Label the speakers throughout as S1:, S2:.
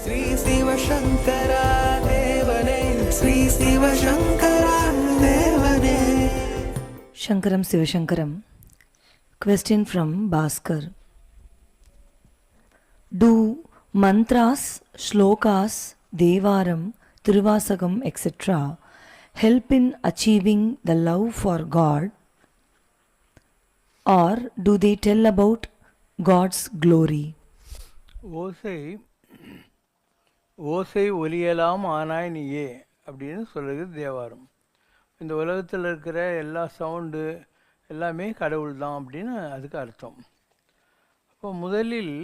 S1: ஸ்ரீ சிவசங்கரா தேவனே, ஸ்ரீ சிவசங்கரா தேவனே.
S2: Shankaram Sivashankaram. Question from Bhaskar. Do mantras, shlokas, Devaram, Tiruvasagam, etc. help in achieving the love for God, or do they tell about God's glory?
S3: ஓசை ஓசை ஒலியலாம் ஆனாய் நீயே அப்படின்னு சொல்லுது தேவாரம். இந்த உலகத்தில் இருக்கிற எல்லா சவுண்டு எல்லாமே கடவுள் தான் அப்படின்னு அதுக்கு அர்த்தம். அப்போ முதலில்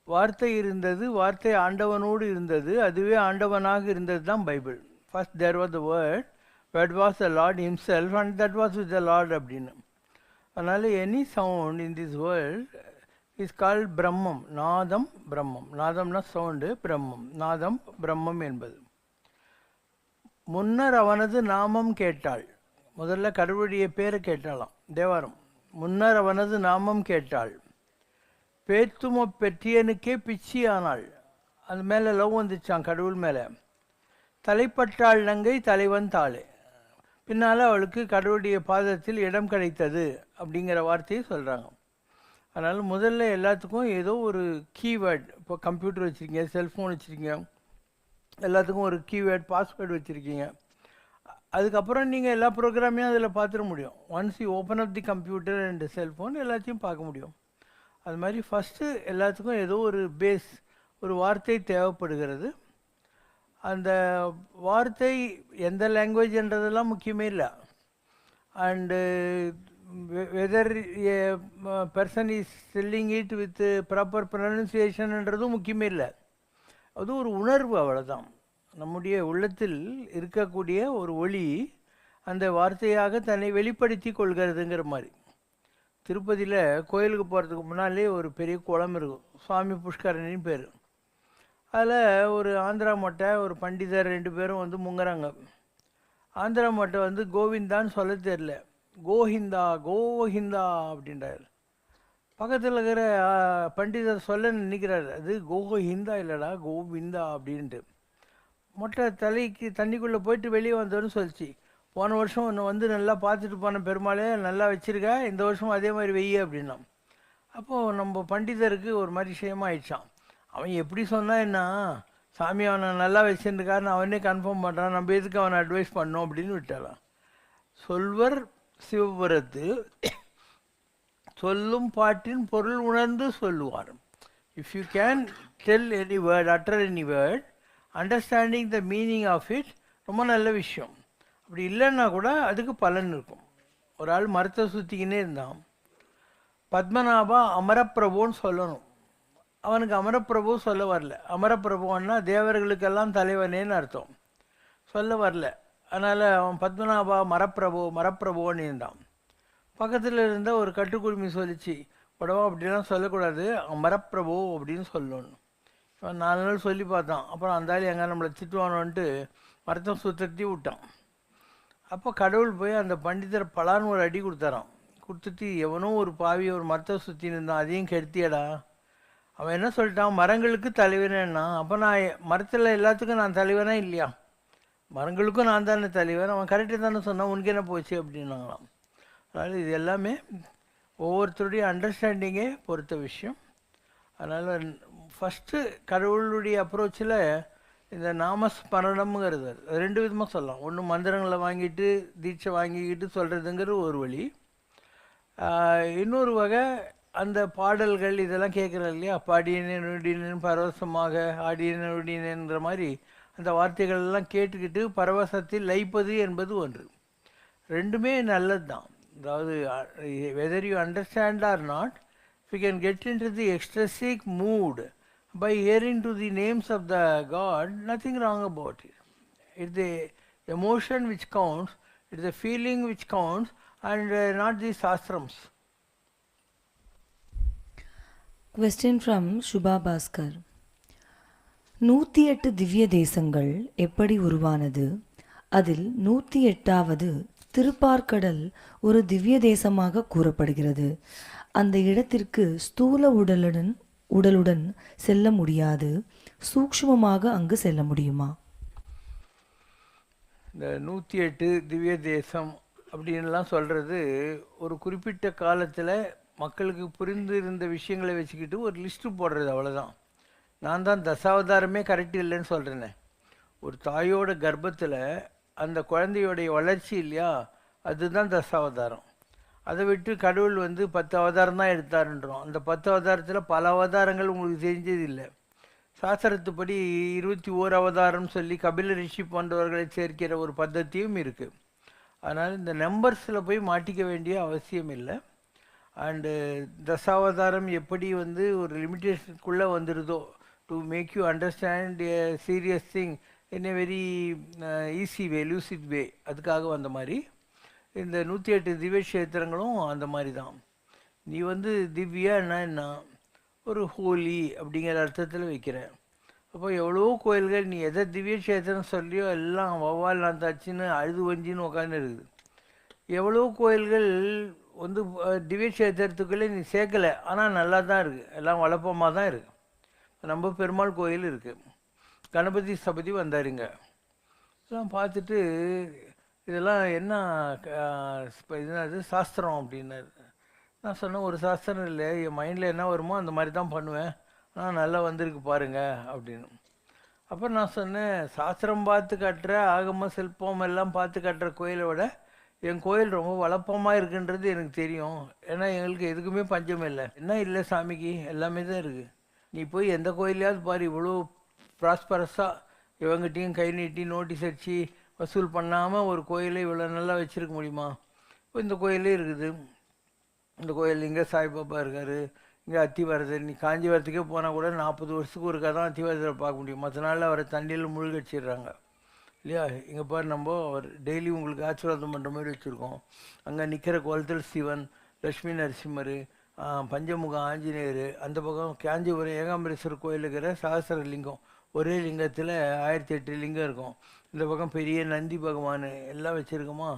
S3: வார்த்தை இருந்தது, வார்த்தை ஆண்டவனோடு இருந்தது, அதுவே ஆண்டவனாக இருந்தது தான் Bible. First there was the word was the lord himself and that was with the lord அப்படின்னு. அதனால் any sound in this world is called Brahmam. நாதம் பிரம்மம். நாதம்னா சவுண்டு, பிரம்மம். நாதம் பிரம்மம் என்பது. முன்னர் அவனது நாமம் கேட்டாள். முதல்ல கடவுளுடைய பேரை கேட்டாலாம் தேவாரம். முன்னர் அவனது நாமம் கேட்டாள். பேத்தும பெற்றியனுக்கே பிச்சி ஆனாள். அது மேலே லவ் வந்துச்சான் கடவுள் மேலே. தலைப்பட்டாள் நங்கை தலைவன் தாளே. பின்னால் அவளுக்கு கடவுளுடைய பாதத்தில் இடம் கிடைத்தது அப்படிங்கிற வார்த்தையை சொல்கிறாங்க. அதனால் முதல்ல எல்லாத்துக்கும் ஏதோ ஒரு கீவேர்ட், இப்போ கம்ப்யூட்டர் வச்சுருக்கீங்க, செல்ஃபோன் வச்சுருக்கீங்க, எல்லாத்துக்கும் ஒரு கீவேர்ட் பாஸ்வேர்டு வச்சுருக்கீங்க. அதுக்கப்புறம் நீங்கள் எல்லா ப்ரோக்ராமையும் அதில் பார்த்துட முடியும். Once you open up the computer and cellphone எல்லாத்தையும் பார்க்க முடியும். அது மாதிரி ஃபஸ்ட்டு எல்லாத்துக்கும் ஏதோ ஒரு பேஸ், ஒரு வார்த்தை தேவைப்படுகிறது. அந்த வார்த்தை எந்த லாங்குவேஜ்ன்றதெல்லாம் முக்கியமே இல்லை. And whether a person is selling it with proper ப்ரொனன்சியேஷன்ன்றதும் முக்கியமே இல்லை. அது ஒரு உணர்வு, அவ்வளோதான். நம்முடைய உள்ளத்தில் இருக்கக்கூடிய ஒரு ஒளி அந்த வார்த்தையாக தன்னை வெளிப்படுத்தி கொள்கிறதுங்கிற மாதிரி. திருப்பதியில் கோயிலுக்கு போகிறதுக்கு முன்னாலே ஒரு பெரிய குளம் இருக்கும், சுவாமி புஷ்கரணின்னு பேர். அதில் ஒரு ஆந்திரா மொட்டை, ஒரு பண்டிதர் 2 பேரும் வந்து முங்குறாங்க. ஆந்திரா மொட்டை வந்து கோவிந்தான்னு சொல்ல தெரில, கோஹிந்தா கோஹிந்தா அப்படின்றார். பக்கத்தில் இருக்கிற பண்டிதர் சொல்ல நினைக்கிறார், அது கோஹிந்தா இல்லைடா கோவிந்தா அப்படின்ட்டு. மொட்டை தலைக்கு தண்ணிக்குள்ளே போயிட்டு வெளியே வந்தோன்னு சொல்லிச்சு, போன வருஷம் ஒன்று வந்து நல்லா பார்த்துட்டு போன பெருமாளே நல்லா வச்சுருக்க, இந்த வருஷம் அதே மாதிரி வெய்ய அப்படின்னா. அப்போது நம்ம பண்டிதருக்கு ஒரு மாதிரி விஷயமாயிடுச்சான். அவன் எப்படி சொன்னால் என்ன, சாமி அவனை நல்லா வச்சுருக்காருன்னு அவனே கன்ஃபார்ம் பண்ணுறான், நம்ம எதுக்கு அவனை அட்வைஸ் பண்ணோம் அப்படின்னு விட்டாலாம். சொல்வர் சிவபுரத்து சொல்லும் பாட்டின் பொருள் உணர்ந்து சொல்லுவார். If you can tell any word, utter any word, understanding the meaning of it, ரொம்ப நல்ல விஷயம். அப்படி இல்லைன்னா கூட அதுக்கு பலன் இருக்கும். ஒரு ஆள் மரத்தை சுற்றிக்கினே இருந்தான். பத்மநாபா அமரப்பிரபுன்னு சொல்லணும், அவனுக்கு அமரப்பிரபு சொல்ல வரல. அமரப்பிரபுன்னா தேவர்களுக்கெல்லாம் தலைவனேன்னு அர்த்தம், சொல்ல வரல. அதனால் அவன் பத்மநாபா மரப்பிரபுன்னு இருந்தான். பக்கத்தில் இருந்த ஒரு கட்டுக்குடுமி சொல்லிச்சு, படவா அப்படிலாம் சொல்லக்கூடாது, அமரப்பிரபு அப்படின்னு சொல்லணும். அவன் 4 நாள் சொல்லி பார்த்தான். அப்புறம் அந்தாலும் எங்கே நம்மளை திட்டுவானோன்ட்டு மரத்தை சுற்றி விட்டான். அப்போ கடவுள் போய் அந்த பண்டிதரை பலான்னு ஒரு அடி கொடுத்தாரான். கொடுத்துட்டு, எவனோ ஒரு பாவி ஒரு மரத்தை சுற்றி இருந்தான், அதையும் கெடுத்தியடா. அவன் என்ன சொல்லிட்டான், மரங்களுக்கு தலைவனேன்னா. அப்போ நான் மரத்தில் எல்லாத்துக்கும் நான் தலைவனா இல்லையா? மரங்களுக்கும் நான் தானே தலைவன். அவன் கரெக்டாக தானே சொன்னான், உனக்கு என்ன போச்சு அப்படின்னாங்களாம். அதனால் இது எல்லாமே ஒவ்வொருத்தருடைய அண்டர்ஸ்டாண்டிங்கே பொறுத்த விஷயம். அதனால் ஃபஸ்ட்டு கடவுளுடைய அப்ரோச்சில் இந்த நாமஸ்மரணம்ங்கிறது 2 விதமாக சொல்லலாம். ஒன்று மந்திரங்களை வாங்கிட்டு தீட்சை வாங்கிக்கிட்டு சொல்கிறதுங்கிற ஒரு வழி. இன்னொரு வகை அந்த பாடல்கள் இதெல்லாம் கேட்குறோம் இல்லையா, பாடியனே நொடினேன் பரவசமாக ஆடியனே நொடினேன்ற மாதிரி அந்த வார்த்தைகள்லாம் கேட்டுக்கிட்டு பரவசத்தில் லயிப்பது என்பது ஒன்று. ரெண்டுமே நல்லது தான். அதாவது whether you understand or not, if you can get into the ecstatic mood by hearing to the names of the God, nothing wrong about it. It's the emotion which counts, it's the feeling which counts, and not the sastrams.
S2: Question from Shubha Bhaskar. 108 திவ்ய தேசங்கள் எப்படி உருவானது? அதில் 108வது திருப்பார்க்கடல் ஒரு திவ்ய தேசமாக கூறப்படுகிறது. அந்த இடத்திற்கு ஸ்தூல உடலுடன் செல்ல முடியாது. சூக்ஷ்மமாக அங்கு செல்ல முடியுமா?
S3: இந்த 108 திவ்ய தேசம் அப்படின்லாம் சொல்கிறது ஒரு குறிப்பிட்ட காலத்தில் மக்களுக்கு புரிந்து இருந்த விஷயங்களை வச்சுக்கிட்டு ஒரு லிஸ்ட்டு போடுறது, அவ்வளோதான். நான் தான் தசாவதாரமே கரெக்ட் இல்லைன்னு சொல்கிறேனே. ஒரு தாயோட கர்ப்பத்தில் அந்த குழந்தையோடைய வளர்ச்சி இல்லையா, அதுதான் தசாவதாரம். அதை விட்டு கடவுள் வந்து 10 அவதாரம் தான் எடுத்தாருன்றோம். அந்த 10 அவதாரத்தில் பல அவதாரங்கள் உங்களுக்கு தெரிஞ்சது இல்லை. சாஸ்திரத்துப்படி 21 அவதாரம் சொல்லி கபில ரிஷி போன்றவர்களை சேர்க்கிற ஒரு பద్ధதியும் இருக்குது. அதனால் இந்த நம்பர்ஸில் போய் மாட்டிக்க வேண்டிய அவசியம் இல்லை. அண்டு தசாவதாரம் எப்படி வந்து ஒரு லிமிட்டேஷனுக்குள்ளே வந்துடுதோ to make you understand a serious thing in a very easy way, lucid way, அதுக்காக வந்த மாதிரி இந்த 108 திவ்ய கஷேத்திரங்களும் அந்த மாதிரி தான். நீ வந்து திவ்யான்னா என்ன, ஒரு ஹோலி அப்படிங்கிற அர்த்தத்தில் வைக்கிறேன். அப்போ எவ்வளோ கோயில்கள் நீ எதை திவ்ய கஷேத்திரம் சொல்லியோ எல்லாம் வௌவால் நான் தச்சுன்னு அழுது வஞ்சின்னு உட்காந்து இருக்குது. எவ்வளோ கோயில்கள் வந்து திவ்ய கஷேத்திரத்துக்குள்ளே நீ சேர்க்கலை, ஆனால் நல்லா தான் இருக்குது, எல்லாம் வளப்பமாக தான் இருக்குது. நம்ம பெருமாள் கோயில் இருக்குது, கணபதி சபதி வந்தாருங்க, இதெல்லாம் பார்த்துட்டு இதெல்லாம் என்ன இது சாஸ்திரம் அப்படின்னாரு. நான் சொன்னேன், ஒரு சாஸ்திரம் இல்லை, என் மைண்டில் என்ன வருமோ அந்த மாதிரி தான் பண்ணுவேன், ஆனால் நல்லா வந்திருக்கு பாருங்க அப்படின்னு. அப்புறம் நான் சொன்னேன், சாஸ்திரம் பார்த்து கட்டுற ஆகம சிற்பம் எல்லாம் பார்த்து கட்டுற கோயிலை விட என் கோயில் ரொம்ப வளப்பமாக இருக்குன்றது எனக்கு தெரியும். ஏன்னா எங்களுக்கு எதுக்குமே பஞ்சம் இல்லை. என்ன இல்லை சாமிக்கு, எல்லாமே தான் இருக்குது. நீ போய் எந்த கோயிலையாவது பாரு, இவ்வளோ ப்ராஸ்பரஸாக இவங்ககிட்டையும் கை நீட்டி நோட்டீஸ் அடிச்சு வசூல் பண்ணாமல் ஒரு கோயிலை இவ்வளோ நல்லா வச்சுருக்க முடியுமா? இப்போ இந்த கோயிலே இருக்குது. இந்த கோயில் இங்கே சாய்பாபா இருக்கார், இங்கே அத்திவரதர். நீ காஞ்சிபுரத்துக்கே போனால் கூட 40 வருஷத்துக்கு ஒருக்கா தான் அத்திவரதரை பார்க்க முடியும், மற்ற நாளில் அவரை தண்ணியில் மூழ்கடிச்சிடுறாங்க இல்லையா? இங்கே பாரு, நம்ம அவர் டெய்லி உங்களுக்கு ஆசீர்வாதம் பண்ணுற மாதிரி வச்சுருக்கோம். அங்கே நிற்கிற கோலத்தில் சிவன், லக்ஷ்மி நரசிம்மர், பஞ்சமுக ஆஞ்சநேயர், அந்த பக்கம் காஞ்சிபுரம் ஏகாம்பரேஸ்வரர் கோயில் இருக்கிற சகஸ்ர லிங்கம், ஒரே லிங்கத்தில் 1008 லிங்கம் இருக்கும். இந்த பக்கம் பெரிய நந்தி பகவான் எல்லாம் வச்சுருக்கோமா?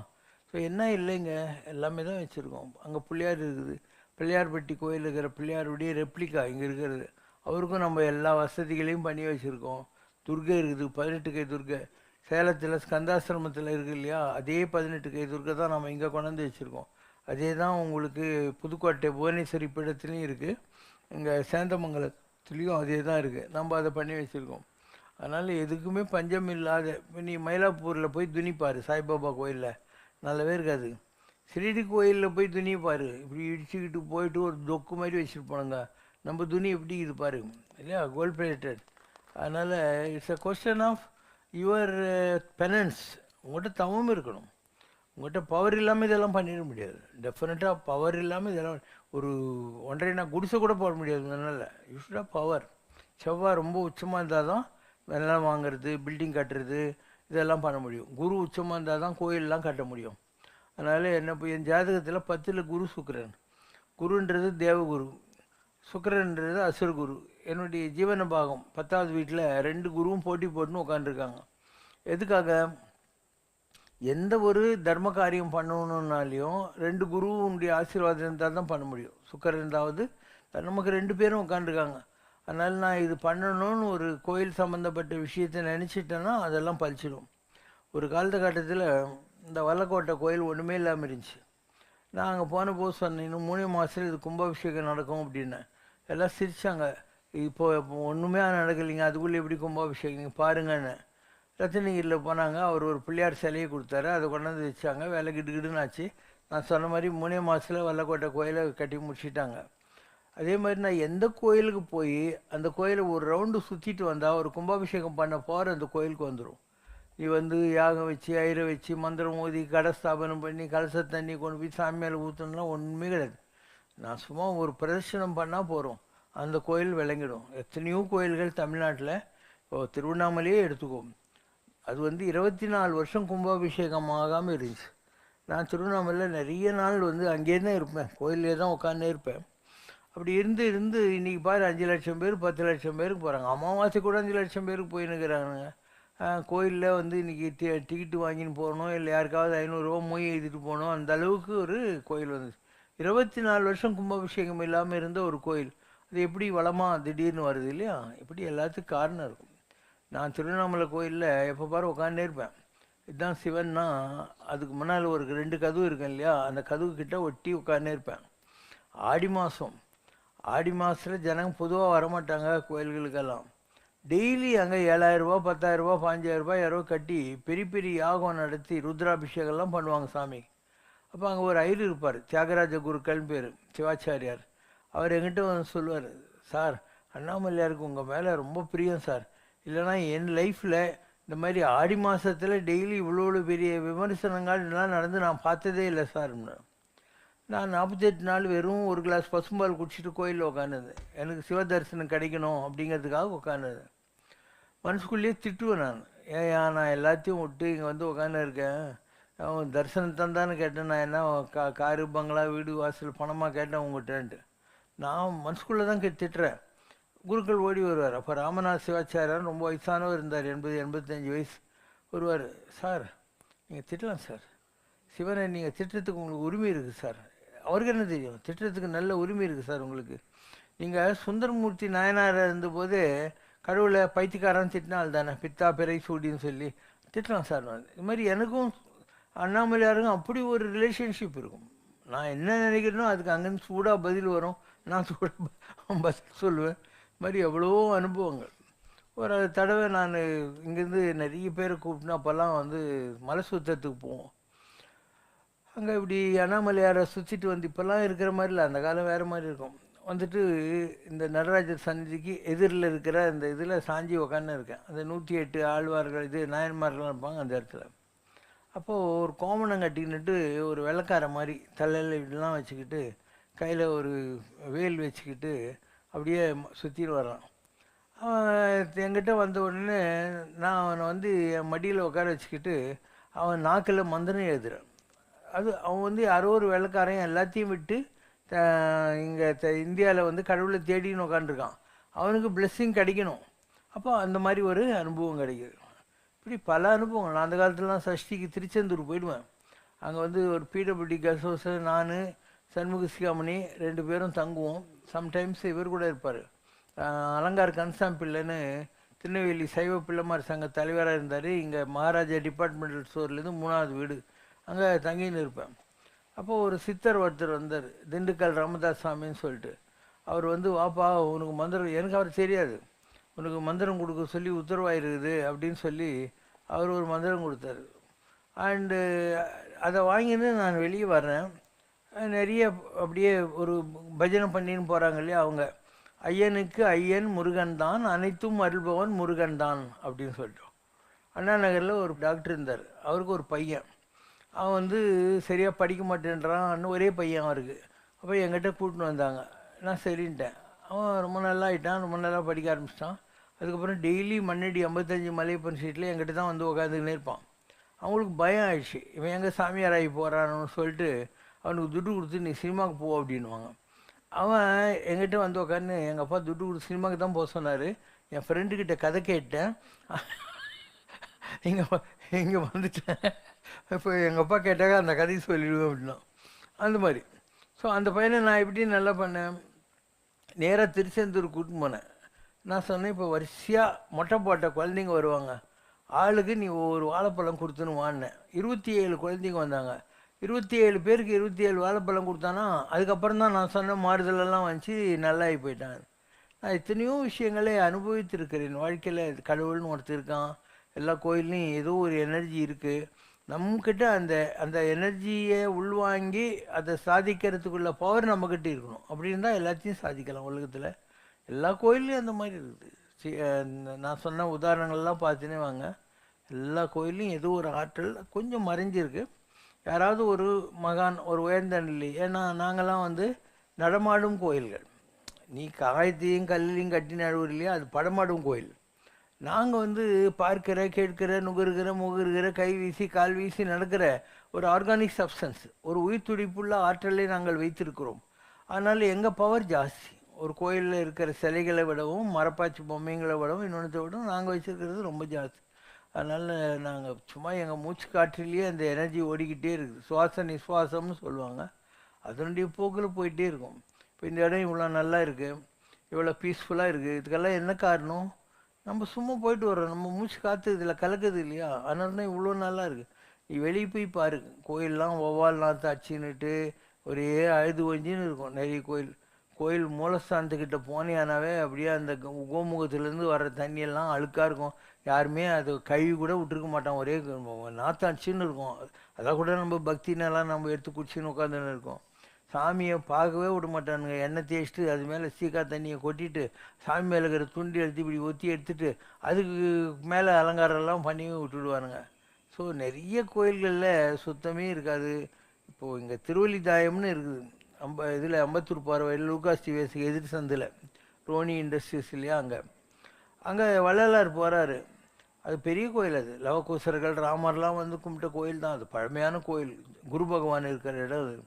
S3: ஸோ என்ன இல்லைங்க, எல்லாமே தான் வச்சுருக்கோம். அங்கே பிள்ளையார் இருக்குது, பிள்ளையார்பட்டி கோயில் இருக்கிற பிள்ளையாருடைய ரெப்ளிகா இங்கே இருக்கிறது, அவருக்கும் நம்ம எல்லா வசதிகளையும் பண்ணி வச்சுருக்கோம். துர்கை இருக்குது, 18 கை துர்கை. சேலத்தில் ஸ்கந்தாசிரமத்தில் இருக்குது இல்லையா, அதே 18 கை துர்கை தான் நம்ம இங்கே கொண்டாந்து வச்சுருக்கோம். அதே தான் உங்களுக்கு புதுக்கோட்டை புவனேஸ்வரி பீடத்துலேயும் இருக்குது, இங்கே சேந்தமங்கலத்துலேயும் அதே தான் இருக்குது, நம்ம அதை பண்ணி வச்சுருக்கோம். அதனால் எதுக்குமே பஞ்சம் இல்லாத. இப்போ நீ மயிலாப்பூரில் போய் துணிப்பார், சாய்பாபா கோயிலில் நல்லாவே இருக்காது. ஷிரடி கோயிலில் போய் துணி பாரு, இப்படி இடிச்சுக்கிட்டு போயிட்டு ஒரு தொக்கு மாதிரி வச்சுருப்பானுங்க. நம்ம துணி எப்படி இது பாரு இல்லையா, கோல்ட் பிளேட்டட். அதனால் it's a question of your penance. உங்கள்கிட்ட தவம் இருக்கணும். உங்கள்கிட்ட பவர் இல்லாமல் இதெல்லாம் பண்ணிட முடியாது. டெஃபினட்டாக பவர் இல்லாமல் இதெல்லாம் ஒரு 1.5 குடிசை கூட போட முடியாது. அதனால் யூ ஷுட் ஹவ் பவர். செவ்வாய் ரொம்ப உச்சமாக இருந்தால் தான் வெள்ளம் வாங்கிறது, பில்டிங் கட்டுறது இதெல்லாம் பண்ண முடியும். குரு உச்சமாக இருந்தால் தான் கோயிலெலாம் கட்ட முடியும். அதனால் என்ன, இப்போ என் ஜாதகத்தில் 10ல் குரு சுக்கிரன். குருன்றது தேவகுரு, சுக்கிரன்றது அசுரகுரு. என்னுடைய ஜீவன பாகம் 10வது வீட்டில் 2 குருவும் போட்டி போட்டுன்னு உட்காந்துருக்காங்க. எதுக்காக? எந்த ஒரு தர்ம காரியம் பண்ணணுன்னாலையும் 2 குருவுடைய ஆசீர்வாதம் இருந்தால் தான் பண்ண முடியும். சுக்கிரன் இருந்தாவது நமக்கு 2 பேரும் உட்காந்துருக்காங்க. அதனால் நான் இது பண்ணணும்னு ஒரு கோயில் சம்மந்தப்பட்ட விஷயத்தை நினச்சிட்டேன்னா அதெல்லாம் பழிச்சிடும். ஒரு காலகட்டத்தில் இந்த வல்லக்கோட்டை கோயில் ஒன்றுமே இல்லாமல் இருந்துச்சு. நான் அங்கே போன போது சொன்னேன், இன்னும் 3 மாதத்தில் இது கும்பாபிஷேகம் நடக்கும் அப்படின்னேன். எல்லாம் சிரித்தாங்க. இப்போ ஒன்றுமே நடக்கலைங்க, அதுக்குள்ளே எப்படி கும்பாபிஷேகம் நீங்கள் பாருங்கன்னு. ரத்தனகிரியில் போனாங்க, அவர் ஒரு பிள்ளையார் சிலையை கொடுத்தாரு, அதை கொண்டாந்து வச்சாங்க. வேலை கிடுகிடுன்னு ஆச்சு. நான் சொன்ன மாதிரி 3 மாதத்தில் வல்லக்கோட்டை கோயிலை கட்டி முடிச்சிட்டாங்க. அதே மாதிரி நான் எந்த கோயிலுக்கு போய் அந்த கோயிலை ஒரு ரவுண்டு சுற்றிட்டு வந்தால் ஒரு கும்பாபிஷேகம் பண்ண போகிற அந்த கோயிலுக்கு வந்துடும். நீ வந்து யாகம் வச்சு ஐரை வச்சு மந்திரம் ஓதி கடஸ்தாபனம் பண்ணி கலச தண்ணி கொண்டு போய் சாமி மேலே ஊற்றணும்லாம் ஒன்றுமே கிடையாது. நான் சும்மா ஒரு பிரதர்ஷனம் பண்ணால் போகிறோம், அந்த கோயில் விளங்கிடும். எத்தனையோ கோயில்கள் தமிழ்நாட்டில், இப்போ திருவண்ணாமலையே எடுத்துக்கோம், அது வந்து 24 வருஷம் கும்பாபிஷேகம் ஆகாமல் இருந்துச்சு. நான் திருவண்ணாமலையில் நிறைய நாள் வந்து அங்கேயே தான் இருப்பேன், கோயிலே தான் உட்காந்தே இருப்பேன். அப்படி இருந்து இன்றைக்கி பாரு 5 லட்சம் பேர் 10 லட்சம் பேருக்கு போகிறாங்க. அமாவாசை கூட 5 லட்சம் பேருக்கு போயின்னுக்கிறாங்க. கோயிலில் வந்து இன்றைக்கி டிக்கெட்டு வாங்கின்னு போகணும், இல்லை யாருக்காவது 500 ரூபா மொய் எழுதிட்டு போகணும், அந்த அளவுக்கு ஒரு கோயில் வந்து 24 வருஷம் கும்பாபிஷேகம் இல்லாமல் இருந்த ஒரு கோயில். அது எப்படி வளமாக திடீர்னு வருது இல்லையா, இப்படி எல்லாத்துக்கும் காரணம் இருக்கும். நான் திருவண்ணாமலை கோயிலில் எப்போ பாரு உட்காந்தே இருப்பேன். இதுதான் சிவன்னா அதுக்கு முன்னால் ஒரு 2 கதவு இருக்கும் இல்லையா, அந்த கதவு கிட்ட ஒட்டி உட்காந்தே இருப்பேன். ஆடி மாதத்தில் ஜனங்க பொதுவாக வரமாட்டாங்க கோயில்களுக்கெல்லாம். டெய்லி அங்கே 7,000 ரூபா 10,000 ரூபா 15,000 ரூபாய் யாரோ கட்டி பெரிய பெரிய யாகம் நடத்தி ருத்ராபிஷேகம்லாம் பண்ணுவாங்க சாமி. அப்போ அங்கே ஒரு ஐயர் இருப்பார், தியாகராஜ குருக்கள்னு பேர், சிவாச்சாரியார். அவர் எங்கிட்ட வந்து சொல்லுவார், சார் அண்ணாமலையாருக்கு உங்கள் மேலே ரொம்ப பிரியம் சார், இல்லைனா என் லைஃப்பில் இந்த மாதிரி ஆடி மாதத்தில் டெய்லி இவ்வளோ பெரிய விமர்சனங்கள் இதெல்லாம் நடந்து நான் பார்த்ததே இல்லை சார். நான் 48 நாள் வெறும் ஒரு கிளாஸ் பசும்பால் குடிச்சிட்டு கோயிலில் உட்காந்துருந்தேன். எனக்கு சிவ தரிசனம் கிடைக்கணும் அப்படிங்கிறதுக்காக உட்காந்துருந்தேன். மனசுக்குள்ளேயே திட்டுவேன் நான், ஏயா நான் எல்லாத்தையும் விட்டு இங்கே வந்து உட்காந்துருக்கேன், அவன் தரிசனம் தந்தான்னு கேட்டேன், நான் என்ன காரு பங்களா வீடு வாசல் பணமாக கேட்டேன் உங்கள்கிட்டன்ட்டு. நான் மனசுக்குள்ளே தான் திட்டுறேன். குருக்கள் ஓடி வருவார். அப்போ ராமநாத் சிவாச்சாரியார் ரொம்ப வயசானவர் இருந்தார், 80-85 வயசு. வருவார், சார் நீங்கள் திட்டலாம் சார், சிவனை நீங்கள் திட்டத்துக்கு உங்களுக்கு உரிமை இருக்குது சார். அவருக்கு என்ன தெரியும், திட்டத்துக்கு நல்ல உரிமை இருக்குது சார் உங்களுக்கு. நீங்கள் சுந்தரமூர்த்தி நாயனார் இருந்தபோது கடவுளை பைத்தியக்காரன் திட்டினால் தானே, பித்தா பிறை சூடின்னு சொல்லி திட்டலாம் சார். இது மாதிரி எனக்கும் அண்ணாமலையாருக்கும் அப்படி ஒரு ரிலேஷன்ஷிப் இருக்கும். நான் என்ன நினைக்கிறேனோ அதுக்கு அங்கேருந்து சூடாக பதில் வரும், நான் சூடாக பதில் சொல்லுவேன். இது மாதிரி எவ்வளோ அனுபவங்கள். ஒரு தடவை நான் இங்கேருந்து நிறைய பேரை கூப்பிட்டுனா அப்போல்லாம் வந்து மலை சுத்தத்துக்கு போவோம். அங்கே இப்படி அண்ணாமலையாரை சுற்றிட்டு வந்து இப்போல்லாம் இருக்கிற மாதிரி இல்லை, அந்த காலம் வேறு மாதிரி இருக்கும். வந்துட்டு இந்த நடராஜர் சந்நிதிக்கு எதிரில் இருக்கிற இந்த இதில் சாஞ்சி உக்காந்து இருக்கேன். அந்த 108 ஆழ்வார்கள் இது நாயன்மார்கள்லாம் இருப்பாங்க அந்த இடத்துல. அப்போது ஒரு கோமணம் கட்டிக்கிட்டு ஒரு வெள்ளைக்கார மாதிரி தலையில் இப்படிலாம் வச்சுக்கிட்டு கையில் ஒரு வேல் வச்சுக்கிட்டு அப்படியே சுற்றிட்டு வர்றான். அவன் என்கிட்ட வந்த உடனே நான் அவனை வந்து என் மடியில் உட்கார வச்சுக்கிட்டு அவன் நாக்கில் மந்திரம் எழுதுறேன். அது அவன் வந்து யாரோ ஒரு வெள்ளைக்காரன் எல்லாத்தையும் விட்டு இங்கே இந்தியாவில் வந்து கடவுளை தேடின்னு உட்காந்துருக்கான், அவனுக்கு பிளெஸ்ஸிங் கிடைக்கணும். அப்போ அந்த மாதிரி ஒரு அனுபவம் கிடைக்கிது. இப்படி பல அனுபவங்கள். நான் அந்த காலத்துலலாம் சஷ்டிக்கு திருச்செந்தூர் போயிடுவேன். அங்கே வந்து ஒரு பிடபிள்யூடி கெஸ்ட் ஹவுஸில் நான் சண்முக சிகாமணி 2 பேரும் தங்குவோம். சம்டைம்ஸ் இவர் கூட இருப்பார், அலங்கார் கன்சாம்பிள்ளைன்னு திருநெல்வேலி சைவ பிள்ளைமார் சங்க தலைவராக இருந்தார். இங்கே மகாராஜா டிபார்ட்மெண்டல் ஸ்டோர்லேருந்து 3வது வீடு அங்கே தங்கின்னு இருப்பேன். அப்போது ஒரு சித்தர் ஒருத்தர் வந்தார், திண்டுக்கல் ராமதாஸ் சாமின்னு சொல்லிட்டு. அவர் வந்து வாப்பா உனக்கு மந்திரம், எனக்கு அவர் தெரியாது, உனக்கு மந்திரம் கொடுக்க சொல்லி உத்தரவாயிருக்குது அப்படின்னு சொல்லி அவர் ஒரு மந்திரம் கொடுத்தாரு. அண்டு அதை வாங்கின்னு நான் வெளியே வர்றேன். நிறைய அப்படியே ஒரு பஜனை பண்ணின்னு போகிறாங்க இல்லையா அவங்க, ஐயனுக்கு ஐயன் முருகன் தான், அனைத்தும் அருள்பவன் முருகன் தான் அப்படின்னு சொல்லிட்டோம். அண்ணா நகரில் ஒரு டாக்டர் இருந்தார், அவருக்கு ஒரு பையன், அவன் வந்து சரியாக படிக்க மாட்டேன்றான், ஒரே பையன் அவருக்கு. அப்போ என்கிட்ட கூட்டின்னு வந்தாங்க, நான் சரின்ட்டேன். அவன் ரொம்ப நல்லா ஆகிட்டான், ரொம்ப நல்லா படிக்க ஆரம்பிச்சிட்டான். அதுக்கப்புறம் டெய்லி மண்ணடி 55 மலையப்பன் சீட்டில் என்கிட்ட தான் வந்து உட்காந்துக்கினே இருப்பான். அவங்களுக்கு பயம் ஆயிடுச்சு, இவன் எங்கே சாமியார் ஆகி போகிறான்னு சொல்லிட்டு அவனுக்கு துட்டு கொடுத்து நீ சினிமாவுக்கு போ அப்படின்வாங்க. அவன் என்கிட்ட வந்து உட்காந்து எங்கள் அப்பா துட்டு கொடுத்து சினிமாவுக்கு தான் போக சொன்னார். என் ஃப்ரெண்டுக்கிட்ட கதை கேட்டேன், இங்கே வந்துட்டேன். இப்போ எங்கள் அப்பா கேட்டாங்க அந்த கதையை சொல்லிடுவேன் அப்படின்னா அந்த மாதிரி. ஸோ அந்த பையனை நான் எப்படி நல்லா பண்ணேன், நேராக திருச்செந்தூர் கூட்டின்னு போனேன். நான் சொன்னேன், இப்போ வரிசையாக மொட்டை போட்ட குழந்தைங்க வருவாங்க, ஆளுக்கு நீ ஒவ்வொரு வாழைப்பழம் கொடுத்துன்னு வாங்கினேன். 27 குழந்தைங்க வந்தாங்க. 27 பேருக்கு 27 வாழைப்பழம் கொடுத்தானா அதுக்கப்புறம் தான் நான் சொன்ன மாறுதலெல்லாம் வந்துச்சு, நல்லாகி போயிட்டான். நான் எத்தனையோ விஷயங்களே அனுபவித்திருக்கிறேன் வாழ்க்கையில். கடவுள்னு ஒருத்தர் இருக்கான், எல்லா கோயில்லையும் ஏதோ ஒரு எனர்ஜி இருக்குது. நம்மக்கிட்ட அந்த அந்த எனர்ஜியை உள்வாங்கி அதை சாதிக்கிறதுக்குள்ள பவர் நம்மக்கிட்ட இருக்கணும். அப்படின்னு தான் எல்லாத்தையும் சாதிக்கலாம் உலகத்தில். எல்லா கோயில்லையும் அந்த மாதிரி இருக்குது. நான் சொன்ன உதாரணங்கள்லாம் பார்த்துனே வாங்க, எல்லா கோயில்லையும் ஏதோ ஒரு ஆற்றல் கொஞ்சம் மறைஞ்சிருக்கு. யாராவது ஒரு மகான் ஒரு உயர்ந்த நிலை, ஏன்னா நாங்கள்லாம் வந்து நடமாடும் கோயில்கள். நீ காயத்தையும் கல்லையும் கட்டி நடுவர் இல்லையா, அது படமாடும் கோயில். நாங்கள் வந்து பார்க்கிற கேட்கிற நுகர்கிற முகர்கிற கை வீசி கால் வீசி நடக்கிற ஒரு ஆர்கானிக் சப்ஸ்டன்ஸ், ஒரு உயிர் துடிப்புள்ள ஆற்றலை நாங்கள் வைத்திருக்கிறோம். அதனால் எங்கள் பவர் ஜாஸ்தி. ஒரு கோயிலில் இருக்கிற சிலைகளை விடவும் மரப்பாச்சி பொம்மைங்களை விடவும் இன்னொன்றத்தை விடவும் நாங்கள் வச்சுருக்கிறது ரொம்ப ஜாஸ்தி. அதனால் நாங்கள் சும்மா எங்கள் மூச்சு காற்றிலேயே அந்த எனர்ஜி ஓடிக்கிட்டே இருக்குது. சுவாச நிஸ்வாசம்னு சொல்லுவாங்க, அதனுடைய போக்கில் போயிட்டே இருக்கும். இப்போ இந்த இடம் இவ்வளோ நல்லா இருக்குது, இவ்வளோ பீஸ்ஃபுல்லாக இருக்குது. இதுக்கெல்லாம் என்ன காரணம்? நம்ம சும்மா போயிட்டு வர்றோம், நம்ம மூச்சு காற்று இதில் கலக்குது இல்லையா, அதனால தான் இவ்வளோ நல்லா இருக்குது. நீ வெளியே போய் பாரு, கோயிலெலாம் ஒவ்வால் நாற்று அச்சின்னுட்டு ஒரே அழுது ஒஞ்சின்னு இருக்கும் நிறைய கோயில். கோயில் மூலஸ்தானத்துக்கிட்ட போனியானாவே அப்படியே அந்த கோமுகத்துலேருந்து வர்ற தண்ணியெல்லாம் அழுக்காக இருக்கும். யாருமே அது கழுவி கூட விட்டுருக்க மாட்டான், ஒரே நாற்று அடிச்சுன்னு இருக்கும். அதை கூட நம்ம பக்தினெல்லாம் நம்ம எடுத்து குடிச்சின்னு உட்காந்துன்னு இருக்கோம். சாமியை பார்க்கவே விட மாட்டானுங்க. எண்ணெய் தேய்ச்சிட்டு அது மேலே சீக்கா தண்ணியை கொட்டிட்டு சாமி மேலே இருக்கிற துண்டு எடுத்து இப்படி ஒத்தி எடுத்துட்டு அதுக்கு மேலே அலங்காரம்லாம் பண்ணி விட்டுடுவானுங்க. ஸோ நிறைய கோயில்களில் சுத்தமே இருக்காது. இப்போது இங்கே திருவல்லிதாயம்னு இருக்குது, இதில் அம்பத்தூர் பார்வையில் லூகாஸ் டிவேஸுக்கு எதிர் சந்தில் ரோனி இண்டஸ்ட்ரீஸ் இல்லையா, அங்கே வள்ளலார் போகிறாரு. அது பெரிய கோயில், அது லவகுசர்கள் ராமர்லாம் வந்து கும்பிட்ட கோயில் தான். அது பழமையான கோயில், குரு பகவான் இருக்கிற இடம் அது.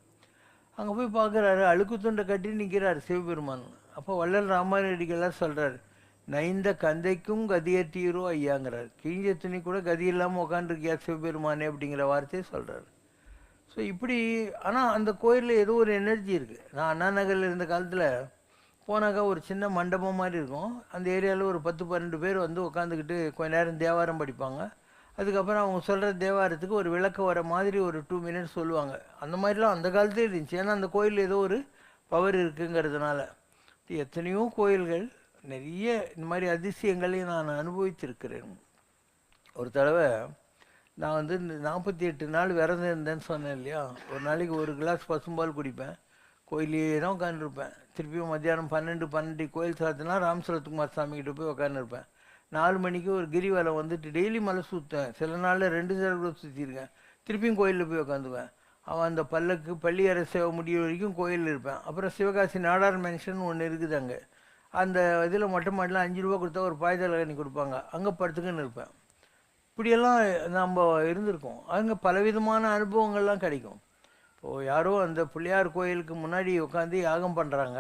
S3: அங்கே போய் பார்க்குறாரு, அழுக்கு துண்டை கட்டி நிற்கிறார் சிவபெருமான். அப்போ வள்ளல் ராமாரெடிகளார் சொல்கிறார், நைந்த கந்தைக்கும் கதியற்றீரோ ஐயாங்கிறார். கிழிஞ்ச துணி கூட கதி இல்லாமல் உட்காந்துருக்கியா சிவபெருமானே அப்படிங்கிற வார்த்தையை சொல்கிறார். ஸோ இப்படி, ஆனால் அந்த கோயிலில் ஏதோ ஒரு எனர்ஜி இருக்குது. நான் அண்ணா நகரில் இருந்த காலத்தில் போனாக்கா ஒரு சின்ன மண்டபம் மாதிரி இருக்கும். அந்த ஏரியாவில் ஒரு 10-12 பேர் வந்து உட்காந்துக்கிட்டு கொஞ்ச நேரம் தேவாரம் படிப்பாங்க. அதுக்கப்புறம் அவங்க சொல்கிற தேவாரத்துக்கு ஒரு விளக்கம் வர மாதிரி ஒரு 2 மினிட்ஸ் சொல்லுவாங்க. அந்த மாதிரிலாம் அந்த காலத்தே இருந்துச்சு. ஏன்னா அந்த கோயில் ஏதோ ஒரு பவர் இருக்குங்கிறதுனால. எத்தனையோ கோயில்கள், நிறைய இந்த மாதிரி அதிசயங்களையும் நான் அனுபவித்திருக்கிறேன். ஒரு தடவை நான் வந்து 48 நாள் விரதம் இருந்தேன்னு சொன்னேன் இல்லையா. ஒரு நாளைக்கு 1 கிளாஸ் பசும்பால் குடிப்பேன், கோயிலே தான் உட்காந்துருப்பேன். திருப்பியும் மத்தியானம் 12 கோயில் சாத்தினா ராம் சரத்குமார் சாமிக்கிட்ட போய் உட்காந்துருப்பேன். 4 மணிக்கு ஒரு கிரிவலம் வந்துட்டு டெய்லி மலை சுற்றுவேன். சில நாளில் 2 தடவை கூட சுற்றிருக்கேன். திருப்பியும் கோயிலில் போய் உட்காந்துவேன். அவன் அந்த பள்ளி அரை சேவை முடிய வரைக்கும் கோயிலில் இருப்பேன். அப்புறம் சிவகாசி நாடார் மென்ஷன் ஒன்று இருக்குது அங்கே. அந்த இதில் மொட்டை மாடலாம் 5 ரூபா கொடுத்தா ஒரு பாய்தலகனி கொடுப்பாங்க, அங்கே படுத்துக்குன்னு இருப்பேன். இப்படியெல்லாம் நம்ம இருந்திருக்கோம். அங்கே பலவிதமான அனுபவங்கள்லாம் கிடைக்கும். இப்போது யாரோ அந்த பிள்ளையார் கோயிலுக்கு முன்னாடி உட்காந்து யாகம் பண்ணுறாங்க.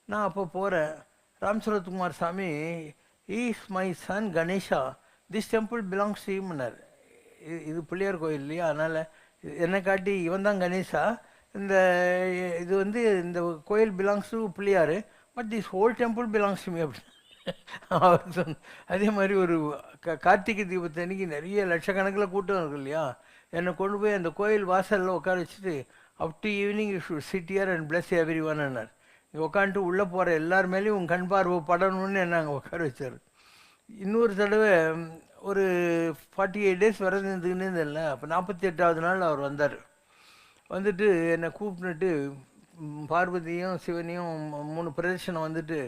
S3: நான் அப்போ போகிறேன். Ram Sarathkumar Sami, is my son Ganesha, this temple belongs to ஹிம்னார். இது பிள்ளையார் கோயில் இல்லையா, அதனால் என்னை காட்டி இவன் தான் கணேஷா, இது வந்து இந்த கோயில் belongs to Pillaiyar, but this whole temple belongs to me அப்படின்னு அவர் சொன்ன. அதே மாதிரி ஒரு கார்த்திகை தீபத்தன்னைக்கு நிறைய லட்சக்கணக்கில் கூட்டம் இருக்கு இல்லையா, என்னை கொண்டு போய் அந்த கோயில் வாசலில் உட்கார வச்சுட்டு up to evening you should sit here and bless every ஒன்னார். இங்கே உட்காந்துட்டு உள்ளே போகிற எல்லார் மேலேயும் உங்கள் கண் பார்வை படணும்னு என்ன அங்கே உட்கார வச்சார். இன்னொரு தடவை ஒரு 48 டேஸ் விரதம் இருந்துக்குன்னு இல்லை, அப்போ 48வது நாள் அவர் வந்தார். வந்துட்டு என்னை கூப்பிட்டுட்டு பார்வதியும் சிவனையும் 3 பிரதட்சணம் வந்துட்டு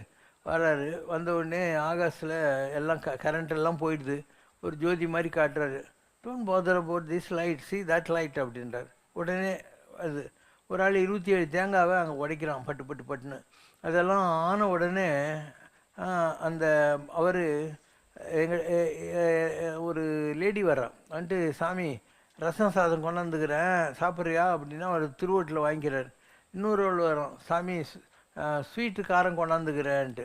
S3: வர்றாரு. வந்த உடனே ஆகாசில் எல்லாம் கரண்ட் போயிடுது. ஒரு ஜோதி மாதிரி காட்டுறாரு. Don't father about this light, see that light அப்படின்றார். உடனே அது ஒரு ஆள் 27 தேங்காவை அங்கே உடைக்கிறான் பட்டுன்னு. அதெல்லாம் ஆன உடனே அந்த அவர் ஒரு லேடி வர்றான். வந்துட்டு, சாமி ரசம் சாதம் கொண்டாந்துக்கிறேன் சாப்பிட்றியா அப்படின்னா அவர் திருவோட்டில் வாங்கிக்கிறார். இன்னொரு ஆள் வரோம், சாமி ஸ்வீட்டு காரம் கொண்டாந்துக்கிறேன்ட்டு.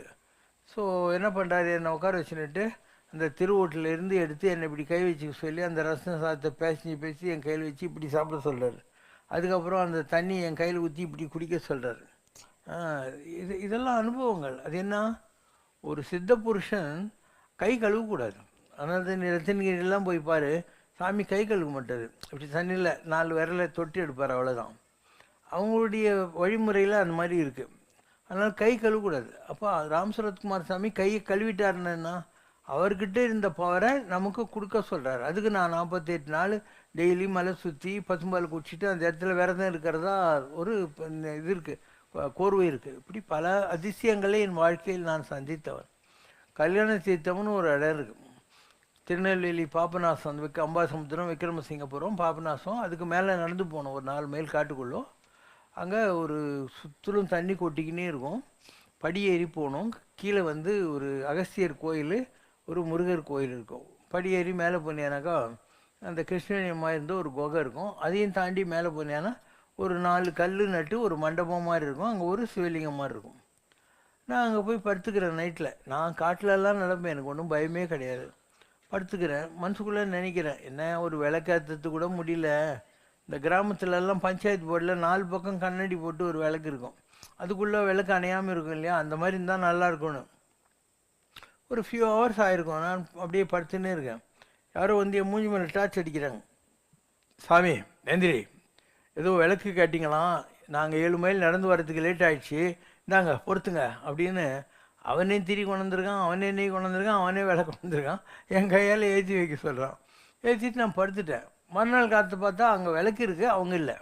S3: ஸோ என்ன பண்ணுறாரு, என்னை உட்கார வச்சுன்னுட்டு அந்த திருவோட்டில் இருந்து எடுத்து என்னை இப்படி கை வச்சுக்க சொல்லி அந்த ரசம் சாதத்தை பேசி என் கையில் வச்சு இப்படி சாப்பிட சொல்கிறார். அதுக்கப்புறம் அந்த தண்ணி என் கையில் ஊற்றி இப்படி குடிக்க சொல்கிறார். இதெல்லாம் அனுபவங்கள். அது என்ன, ஒரு சித்த புருஷன் கை கழுவக்கூடாது. அதனால தான் ரத்தனகிரிலாம் போய் பாரு, சாமி கை கழுவ மாட்டார். இப்படி தண்ணியில் 4 விரலை தொட்டி எடுப்பார், அவ்வளோதான். அவங்களுடைய வழிமுறையில் அந்த மாதிரி இருக்குது. அதனால் கை கழுவக்கூடாது. அப்போ ராம் சரத்குமார் சாமி கையை கழுவிட்டாருன்னா அவர்கிட்ட இருந்த பவரை நமக்கு கொடுக்க சொல்கிறார். அதுக்கு நான் 48 நாள் டெய்லி மலை சுற்றி பசும்பால் குடிச்சிட்டு அந்த இடத்துல விரதம் இருக்கிறதா ஒரு இது இருக்குது, கோர்வை இருக்குது. இப்படி பல அதிசயங்களை என் வாழ்க்கையில் நான் சந்தித்தவன். கல்யாண தீர்த்தம்னு ஒரு இடம் இருக்குது திருநெல்வேலி, பாபநாசம், அம்பாசமுத்திரம், விக்ரமசிங்கபுரம், பாபநாசம். அதுக்கு மேலே நடந்து போனோம் ஒரு 4 மைல் காட்டுக்குள்ளோம். அங்கே ஒரு சுற்றிலும் தண்ணி கொட்டிக்கினே இருக்கும். படியேறி போனோம். கீழே வந்து ஒரு அகஸ்தியர் கோயில், ஒரு முருகர் கோயில் இருக்கும். படியேறி மேலே போனியானாக்கா அந்த கிருஷ்ணனி அம்மா இருந்த ஒரு குகை இருக்கும். அதையும் தாண்டி மேலே போனியானா ஒரு 4 கல் நட்டு ஒரு மண்டபம் மாதிரி இருக்கும். அங்கே ஒரு சிவலிங்கம் மாதிரி இருக்கும். நான் அங்கே போய் படுத்துக்கிறேன் நைட்டில். நான் காட்டிலெல்லாம் நடப்பேன், எனக்கு ஒன்றும் பயமே கிடையாது. படுத்துக்கிறேன். மனசுக்குள்ளே நினைக்கிறேன், என்ன ஒரு விளக்கேற்றது கூட முடியல. இந்த கிராமத்துலலாம் பஞ்சாயத்து போர்டில் 4 பக்கம் கண்ணாடி போட்டு ஒரு விளக்கு இருக்கும். அதுக்குள்ளே விளக்கு அணையாமல் இருக்கும் இல்லையா, அந்த மாதிரி இருந்தால் நல்லா இருக்கணும். ஒரு ஃபியூ ஹவர்ஸ் ஆகிருக்கும். நான் அப்படியே படுத்துன்னே இருக்கேன். யாரோ வந்து என் மூஞ்சி மேலே டார்ச் அடிக்கிறாங்க. சாமி நந்திரி, ஏதோ விளக்கு கேட்டிங்களாம், நாங்கள் 7 மைல் நடந்து வரதுக்கு லேட் ஆகிடுச்சு, இந்தாங்க பொறுத்துங்க அப்படின்னு அவனே திரி கொண்டு வந்திருக்கான், அவனே நெய் கொண்டு வந்திருக்கான், அவனே விளக்கு கொண்டு வந்திருக்கான். என் கையால் ஏற்றி வைக்க சொல்கிறான். ஏற்றிட்டு நான் படுத்துட்டேன். மறுநாள் காற்று பார்த்தா அங்கே விளக்கு இருக்குது, அவங்க இல்லை.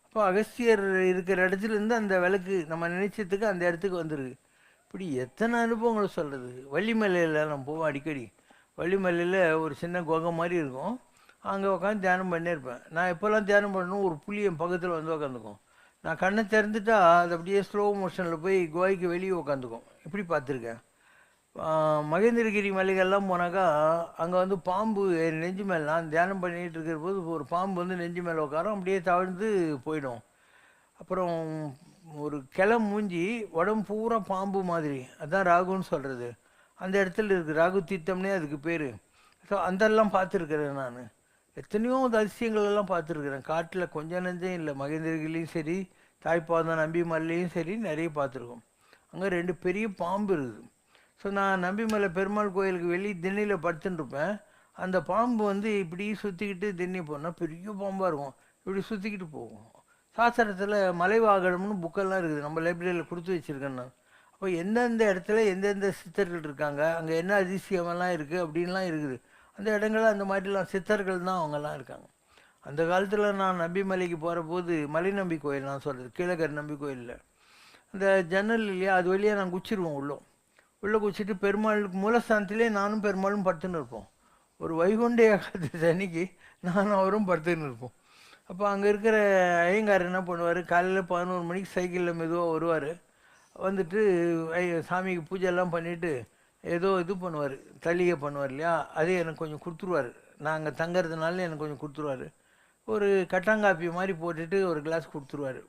S3: அப்போ அகஸ்தியர் இருக்கிற இடத்துலேருந்து அந்த விளக்கு நம்ம நினைச்சதுக்கு அந்த இடத்துக்கு வந்துருக்கு. இப்படி எத்தனை அனுபவங்களை சொல்கிறது. வள்ளிமலையில் நான் போவோம் அடிக்கடி. வள்ளிமலையில் ஒரு சின்ன குகை மாதிரி இருக்கும், அங்கே உட்காந்து தியானம் பண்ணே இருப்பேன். நான் எப்போல்லாம் தியானம் பண்ணணும், ஒரு புளி என் பக்கத்தில் வந்து உட்காந்துக்கும். நான் கண்ணை திறந்துட்டா அது அப்படியே ஸ்லோ மோஷனில் போய் குகைக்கு வெளியே உட்காந்துக்கும். இப்படி பார்த்துருக்கேன். மகேந்திரகிரி மலைகள்லாம் போனாக்கா அங்கே வந்து பாம்பு நெஞ்சு மேலே, நான் தியானம் பண்ணிகிட்டு இருக்கிற போது ஒரு பாம்பு வந்து நெஞ்சு மேலே உட்காரும், அப்படியே தவழ்ந்து போயிடும். அப்புறம் ஒரு கிளை மூஞ்சி, உடம்பு பூரா பாம்பு மாதிரி, அதுதான் ராகுன்னு சொல்கிறது. அந்த இடத்துல இருக்குது, ராகு தீர்த்தம்னே அதுக்கு பேர். ஸோ அதெல்லாம் பார்த்துருக்குறேன் நான். எத்தனையோ அதிசயங்கள் எல்லாம் பார்த்துருக்குறேன். காட்டில் கொஞ்சம் நெஞ்சம் இல்லை, மகேந்திரகிரிலையும் சரி, தாய்ப்பாதம் நம்பிமலையும் சரி, நிறைய பார்த்துருக்கோம். அங்கே 2 பெரிய பாம்பு இருக்குது. ஸோ நான் நம்பிமலை பெருமாள் கோயிலுக்கு வெளியே திண்ணியில் படுத்துன்னு இருப்பேன். அந்த பாம்பு வந்து இப்படி சுற்றிக்கிட்டு திண்ணி போனால் பெரிய பாம்பாக இருக்கும், இப்படி சுற்றிக்கிட்டு போகும். சாஸ்திரத்தில் மலைவாகனம்னு புக்கெல்லாம் இருக்குது, நம்ம லைப்ரரியில் கொடுத்து வச்சுருக்கேன் நான். அப்போ எந்தெந்த இடத்துல எந்தெந்த சித்தர்கள் இருக்காங்க, அங்கே என்ன அதிசயமெல்லாம் இருக்குது அப்படின்லாம் இருக்குது. அந்த இடங்கள்ல அந்த மாதிரிலாம் சித்தர்கள் தான் அவங்கெல்லாம் இருக்காங்க. அந்த காலத்தில் நான் நம்பிமலைக்கு போகிற போது, மலை நம்பி கோயில் நான் சொல்கிறது, கீழகர் நம்பி கோயிலில் அந்த ஜன்னல் இல்லையா, அது வழியாக நான் குச்சிடுவோம். உள்ளே குச்சிட்டு பெருமாளுக்கு மூலஸ்தானத்திலே நானும் பெருமாளும் படுத்துன்னு இருப்போம். ஒரு வைகுண்ட ஏகாதசி அன்னைக்கு நானும் அவரும் படுத்துன்னு இருப்போம். அப்போ அங்கே இருக்கிற ஐயங்கார் என்ன பண்ணுவார், காலையில் 11 மணிக்கு சைக்கிளில் மெதுவாக வருவார். வந்துட்டு சாமிக்கு பூஜைலாம் பண்ணிவிட்டு ஏதோ இது பண்ணுவார், தளிகை பண்ணுவார் இல்லையா, அதே எனக்கு கொஞ்சம் கொடுத்துருவார். நான் அங்கே தங்கிறதுனால எனக்கு கொஞ்சம் கொடுத்துருவார். ஒரு கட்டாங்காப்பி மாதிரி போட்டுட்டு ஒரு கிளாஸ் கொடுத்துருவார்.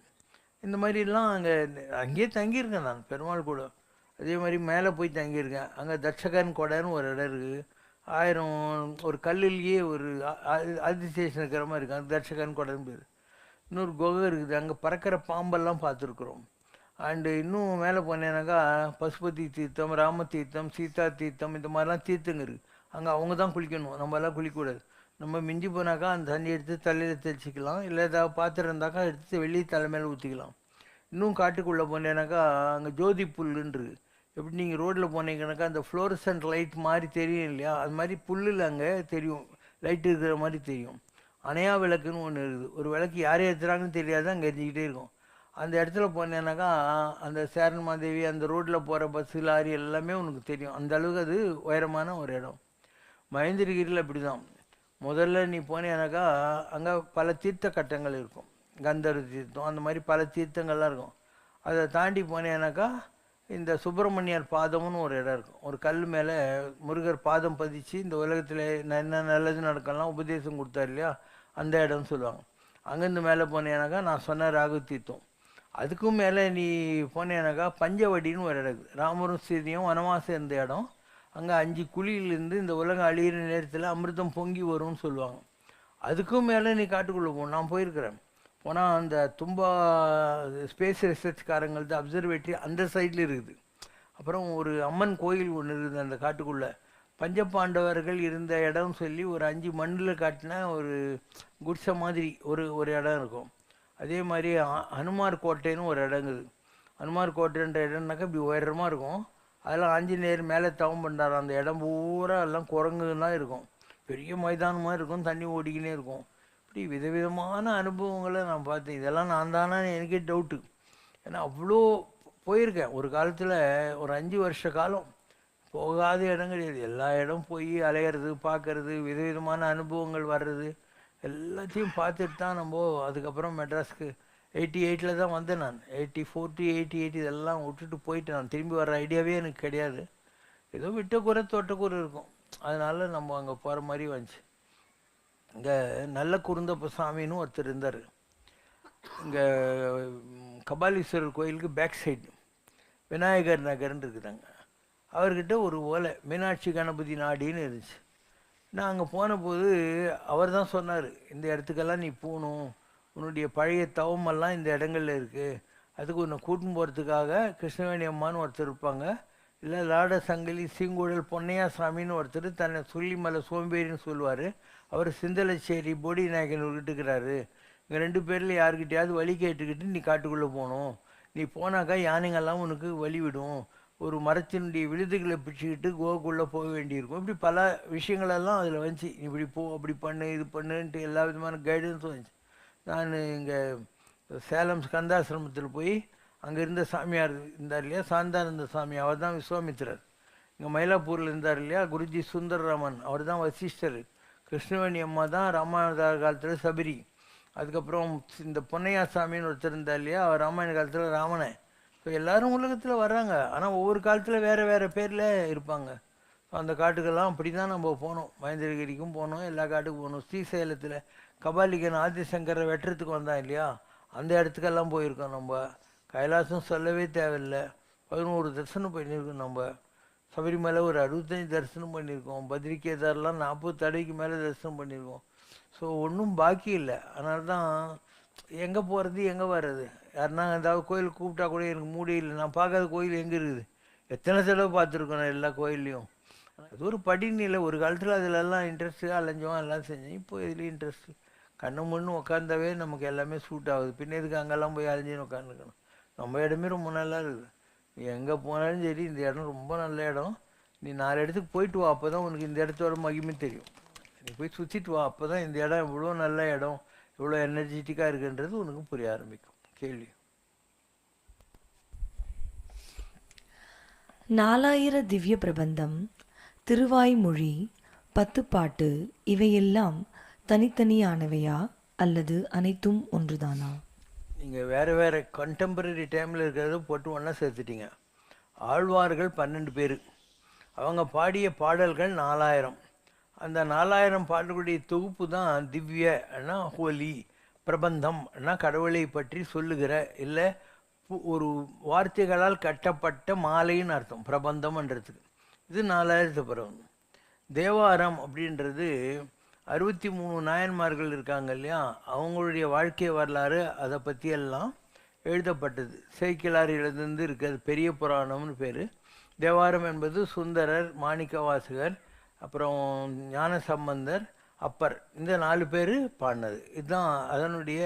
S3: இந்த மாதிரிலாம் அங்கேயே தங்கியிருக்கேன் நான் பெருமாள் கூட. அதே மாதிரி மேலே போய் தங்கியிருக்கேன். அங்கே தட்சகன் கொடைன்னு ஒரு இடம் இருக்குது. 1000 ஒரு கல்லுலேயே ஒரு ஆதிசேஷன் இருக்கிற மாதிரி இருக்கு, அந்த தட்சகன் கொடைன்னு பேர். இன்னொரு குகை இருக்குது, அங்கே பறக்கிற பாம்பெல்லாம் பார்த்துருக்குறோம். அண்டு இன்னும் மேலே போனேன்னாக்கா பசுபதி தீர்த்தம், ராம தீர்த்தம், சீதா தீர்த்தம், இந்த மாதிரிலாம் தீர்த்தங்க இருக்குது. அங்கே அவங்க தான் குளிக்கணும், நம்மளாம் குளிக்கக்கூடாது. நம்ம மிஞ்சி போனாக்கா அந்த தண்ணி எடுத்து தலையில் தெளிச்சிக்கலாம், இல்லை ஏதாவது பாத்திரம் இருந்தாக்கா எடுத்து வெளியே தலைமையில் ஊற்றிக்கலாம். இன்னும் காட்டுக்குள்ளே போனேன்னாக்கா அங்கே ஜோதி புல்லுன்றது. எப்படி நீங்கள் ரோட்டில் போனீங்கன்னாக்கா அந்த ஃப்ளோரசன்ட் லைட் மாதிரி தெரியும் இல்லையா, அது மாதிரி புல்லில் அங்கே தெரியும், லைட் இருக்கிற மாதிரி தெரியும். அணையா விளக்குன்னு ஒன்று இருக்குது. ஒரு விளக்கு யார் ஏற்றுறாங்கன்னு தெரியாது, அங்கே எரிஞ்சிக்கிட்டே இருக்கும். அந்த இடத்துல போனேன்னாக்கா அந்த சேரன் மாதேவி, அந்த ரோட்டில் போகிற பஸ்ஸு லாரி எல்லாமே உனக்கு தெரியும். அந்த அளவுக்கு அது உயரமான ஒரு இடம். மகேந்திரகிரியில் அப்படி தான். முதல்ல நீ போனேனாக்கா அங்கே பல தீர்த்த கட்டங்கள் இருக்கும், கந்தர் தீர்த்தம், அந்த மாதிரி பல தீர்த்தங்கள்லாம் இருக்கும். அதை தாண்டி போனேனாக்கா இந்த சுப்பிரமணியர் பாதம்னு ஒரு இடம் இருக்கும். ஒரு கல் மேலே முருகர் பாதம் பதிச்சு இந்த உலகத்தில் என்ன நல்லது நடக்கலாம் உபதேசம் கொடுத்தார் இல்லையா, அந்த இடம்னு சொல்லுவாங்க. அங்கேருந்து மேலே போனேனாக்கா நான் சொன்ன ராகு தீர்த்தம். அதுக்கும் மேலே நீ போனேனாக்கா பஞ்சவடின்னு ஒரு இடம் இருக்குது. ராமரும் சீதையும் வனவாசம் இருந்த இடம். அங்கே 5 குழியிலேருந்து இந்த உலகம் அழிகிற நேரத்தில் அமிர்தம் பொங்கி வரும்னு சொல்லுவாங்க. அதுக்கும் மேலே நீ காட்டுக்குள்ளே போகணும். நான் போயிருக்கிறேன். போனால் அந்த தும்பா ஸ்பேஸ் ரிசர்ச்காரங்களது அப்சர்வேட்டரி அந்த சைடில் இருக்குது. அப்புறம் ஒரு அம்மன் கோயில் ஒன்று இருக்குது அந்த காட்டுக்குள்ளே. பஞ்சபாண்டவர்கள் இருந்த இடம் சொல்லி ஒரு 5 மண்ணில் காட்டின ஒரு குடிசை மாதிரி ஒரு இடம் இருக்கும். அதே மாதிரி ஹனுமார் கோட்டைன்னு ஒரு இடங்குது. ஹனுமார் கோட்டைன்ற இடம்னாக்கா இப்படி உயரமாக இருக்கும். அதெல்லாம் ஆஞ்சநேயர் மேலே தவம் பண்ணுறாரு. அந்த இடம் பூரா எல்லாம் குரங்குலாம் இருக்கும், பெரிய மைதானமாக இருக்கும், தண்ணி ஓடிக்கினே இருக்கும். இப்படி விதவிதமான அனுபவங்களை நான் பார்த்தேன். இதெல்லாம் நான் தானே எனக்கே டவுட்டு. ஏன்னா அவ்வளோ போயிருக்கேன். ஒரு காலத்தில் ஒரு 5 வருஷ காலம் போகாத இடம் கிடையாது. எல்லா இடம் போய் அலையிறது, பார்க்கறது, விதவிதமான அனுபவங்கள் வர்றது எல்லாத்தையும் பார்த்துட்டு தான் நம்ம அதுக்கப்புறம் மெட்ராஸ்க்கு 88 தான் வந்தேன் நான். 84 to 88 இதெல்லாம் விட்டுட்டு போயிட்டு நான் திரும்பி வர்ற ஐடியாவே எனக்கு கிடையாது. ஏதோ விட்ட குறை தொட்ட குறை இருக்கும், அதனால நம்ம அங்கே போகிற மாதிரி வந்துச்சு. இங்கே நல்ல குருந்தப்ப சாமின்னு ஒருத்தர் இருந்தார். இங்கே கபாலீஸ்வரர் கோயிலுக்கு பேக் சைடு விநாயகர் நகர்ன்னு இருக்குதாங்க. அவர்கிட்ட ஒரு ஓலை மீனாட்சி கணபதி நாடின்னு இருந்துச்சு. நான் அங்கே போன போது அவர் தான் சொன்னார், இந்த இடத்துக்கெல்லாம் நீ போகணும், உன்னுடைய பழைய தவமெல்லாம் இந்த இடங்கள்ல இருக்குது, அதுக்கு உன்னை கூட்டின்னு போகிறதுக்காக கிருஷ்ணவேணி அம்மான்னு ஒருத்தர் இருப்பாங்க, இல்லை லாட சங்கிலி சீங்கூடல் பொன்னையா சாமின்னு ஒருத்தர் தன்னை சுள்ளிமலை சோம்பேறின்னு சொல்லுவார். அவர் சிந்தலச்சேரி போடி நாயக்கன் விட்டுக்கிறாரு. இங்கே 2 பேரில் யாருக்கிட்டையாவது வழி கேட்டுக்கிட்டு நீ காட்டுக்குள்ளே போகணும். நீ போனாக்கா யானைங்கெல்லாம் உனக்கு வழி விடும். ஒரு மரத்தினுடைய விழுதுகளை பிடிச்சிக்கிட்டு கோகுள்ளே போக வேண்டியிருக்கும். இப்படி பல விஷயங்களெல்லாம் அதில் வந்துச்சு. இப்படி போ, அப்படி பண்ணு, இது பண்ணுன்ட்டு எல்லா விதமான கைடன்ஸும் வந்துச்சு. நான் இங்கே சேலம் ஸ்கந்தாசிரமத்தில் போய் அங்கே இருந்த சாமியார் இருந்தார் இல்லையா, சாந்தானந்த சாமி, அவர் தான் விஸ்வாமித்திரர். இங்கே மயிலாப்பூரில் இருந்தார் இல்லையா குருஜி சுந்தரராமன், அவர் தான் வசிஷ்டர். கிருஷ்ணவேணி அம்மா தான் ராமாயண காலத்தில் சபரி. அதுக்கப்புறம் இந்த பொன்னையா சாமின்னு ஒருத்தர் இருந்தார் இல்லையா, அவர் ராமாயண காலத்தில் ராமனை. ஸோ எல்லோரும் உலகத்தில் வர்றாங்க, ஆனால் ஒவ்வொரு காலத்தில் வேறு வேறு பேரில் இருப்பாங்க. ஸோ அந்த காட்டுக்கெல்லாம் அப்படி தான் நம்ம போனோம். மகேந்திரகிரிக்கும் போனோம், எல்லா காட்டுக்கும் போனோம். ஸ்ரீசைலத்தில் கபாலிகன் ஆதிசங்கரை வெட்டுறதுக்கு வந்தான் இல்லையா, அந்த இடத்துக்கெல்லாம் போயிருக்கோம். நம்ம கைலாசம் சொல்லவே தேவையில்லை, 11 தரிசனம் பண்ணியிருக்கோம். நம்ம சபரிமலை ஒரு 65 தரிசனம் பண்ணியிருக்கோம். பத்ரிகேதார்லாம் 40 தடைக்கு மேலே தரிசனம் பண்ணியிருக்கோம். ஸோ ஒன்றும் பாக்கி இல்லை. அதனால தான் எங்கே போகிறது எங்கே வர்றது, யாருன்னா ஏதாவது கோயிலுக்கு கூப்பிட்டா கூட எனக்கு மூடி இல்லை. நான் பார்க்காத கோயில் எங்கே இருக்குது, எத்தனை தடவை பார்த்துருக்கோம் நான் எல்லா கோயில்லையும். அது ஒரு படிநிலை. ஒரு காலத்தில் அதிலெல்லாம் இன்ட்ரெஸ்ட்டு அலைஞ்சோம், எல்லாம் செஞ்சோம். இப்போ இதுலேயும் இன்ட்ரெஸ்ட்டு. கண்ணு முன்னு உட்காந்தாவே நமக்கு எல்லாமே சூட் ஆகுது. பின்ன எதுக்கு அங்கெல்லாம் போய் அலைஞ்சின்னு உட்காந்துக்கணும். நம்ம இடமே ரொம்ப நல்லா இருக்குது. நீ எங்கே போனாலும் சரி, இந்த இடம் ரொம்ப நல்ல இடம், நீ 4 இடத்துக்கு போயிட்டு வா, அப்போ தான் உனக்கு இந்த இடத்தோட மகிமை தெரியும். நீ போய் சுற்றிட்டு வா, அப்போ தான் இந்த இடம் இவ்வளோ நல்ல இடம், இவ்வளோ எனர்ஜெட்டிக்காக இருக்குன்றது உனக்கு புரிய ஆரம்பிக்கும். கேள்வி.
S2: 4000 திவ்ய பிரபந்தம், திருவாய்மொழி, 10 பாட்டு இவையெல்லாம் தனித்தனியானவையா அல்லது அனைத்தும் ஒன்றுதானா?
S3: நீங்கள் வேறு வேறு கண்டெம்பரரி டைமில் இருக்கிறத போட்டு ஒன்றா சேர்த்துட்டீங்க. ஆழ்வார்கள் 12 பேர், அவங்க பாடிய பாடல்கள் 4000. அந்த 4000 பாடல்களுடைய தொகுப்பு தான் திவ்யன்னா ஹோலி, பிரபந்தம்னா கடவுளை பற்றி சொல்லுகிற, இல்லை ஒரு வார்த்தைகளால் கட்டப்பட்ட மாலைன்னு அர்த்தம் பிரபந்தம்ன்றதுக்கு. இது 4000 பிரபந்தம். தேவாரம் அப்படின்றது 63 நாயன்மார்கள் இருக்காங்க இல்லையா, அவங்களுடைய வாழ்க்கை வரலாறு அதை பற்றி எல்லாம் எழுதப்பட்டது. சேக்கிழார் எழுதுந்து இருக்கிறது பெரிய புராணம்னு பேர். தேவாரம் என்பது சுந்தரர், மாணிக்கவாசகர், அப்புறம் ஞானசம்பந்தர், அப்பர், இந்த 4 பேர் பாடினது. இதுதான் அதனுடைய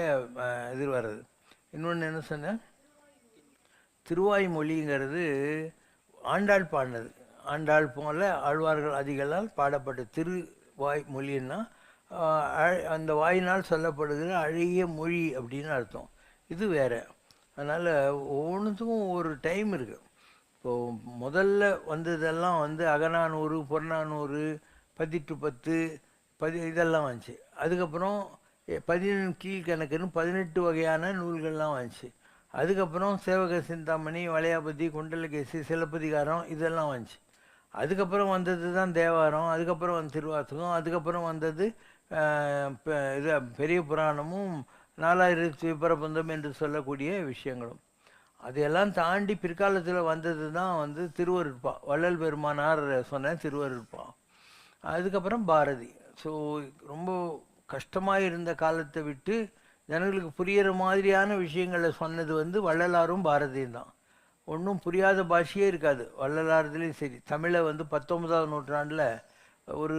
S3: இது வர்றது. இன்னொன்று என்ன சொன்னேன், திருவாய்மொழிங்கிறது ஆண்டாள் பாடினது. ஆண்டாள் போல ஆழ்வார்கள் அதிகளால் பாடப்பட்ட திருவாய்மொழின்னா அந்த வாயினால் சொல்லப்படுகிற அழகிய மொழி அப்படின்னு அர்த்தம். இது வேறு. அதனால் ஒவ்வொன்றுத்துக்கும் ஒரு டைம் இருக்குது. இப்போது முதல்ல வந்ததெல்லாம் அகநானூறு, புறநானூறு, 10 இதெல்லாம் வந்துச்சு. அதுக்கப்புறம் 17 கீழ்கணக்குன்னு 18 வகையான நூல்கள்லாம் வந்துச்சு. அதுக்கப்புறம் சேவக சிந்தாமணி, வளையாபதி, குண்டலகேசி, சிலப்பதிகாரம் இதெல்லாம் வந்துச்சு. அதுக்கப்புறம் வந்தது தான் தேவாரம், அதுக்கப்புறம் திருவாசகம், அதுக்கப்புறம் வந்தது இது பெரிய புராணமும் 4000 பிரபந்தம் என்று சொல்லக்கூடிய விஷயங்களும். அதையெல்லாம் தாண்டி பிற்காலத்தில் வந்தது தான் திருவருட்பா, வள்ளல் பெருமானார் சொன்ன திருவருட்பா. அதுக்கப்புறம் பாரதி. ஸோ ரொம்ப கஷ்டமாக இருந்த காலத்தை விட்டு ஜனங்களுக்கு புரிகிற மாதிரியான விஷயங்களை சொன்னது வள்ளலாரும் பாரதியும் தான். ஒன்றும் புரியாத பாஷையே இருக்காது வள்ளலாரதுலேயும் சரி. தமிழை 19ஆம் நூற்றாண்டில் ஒரு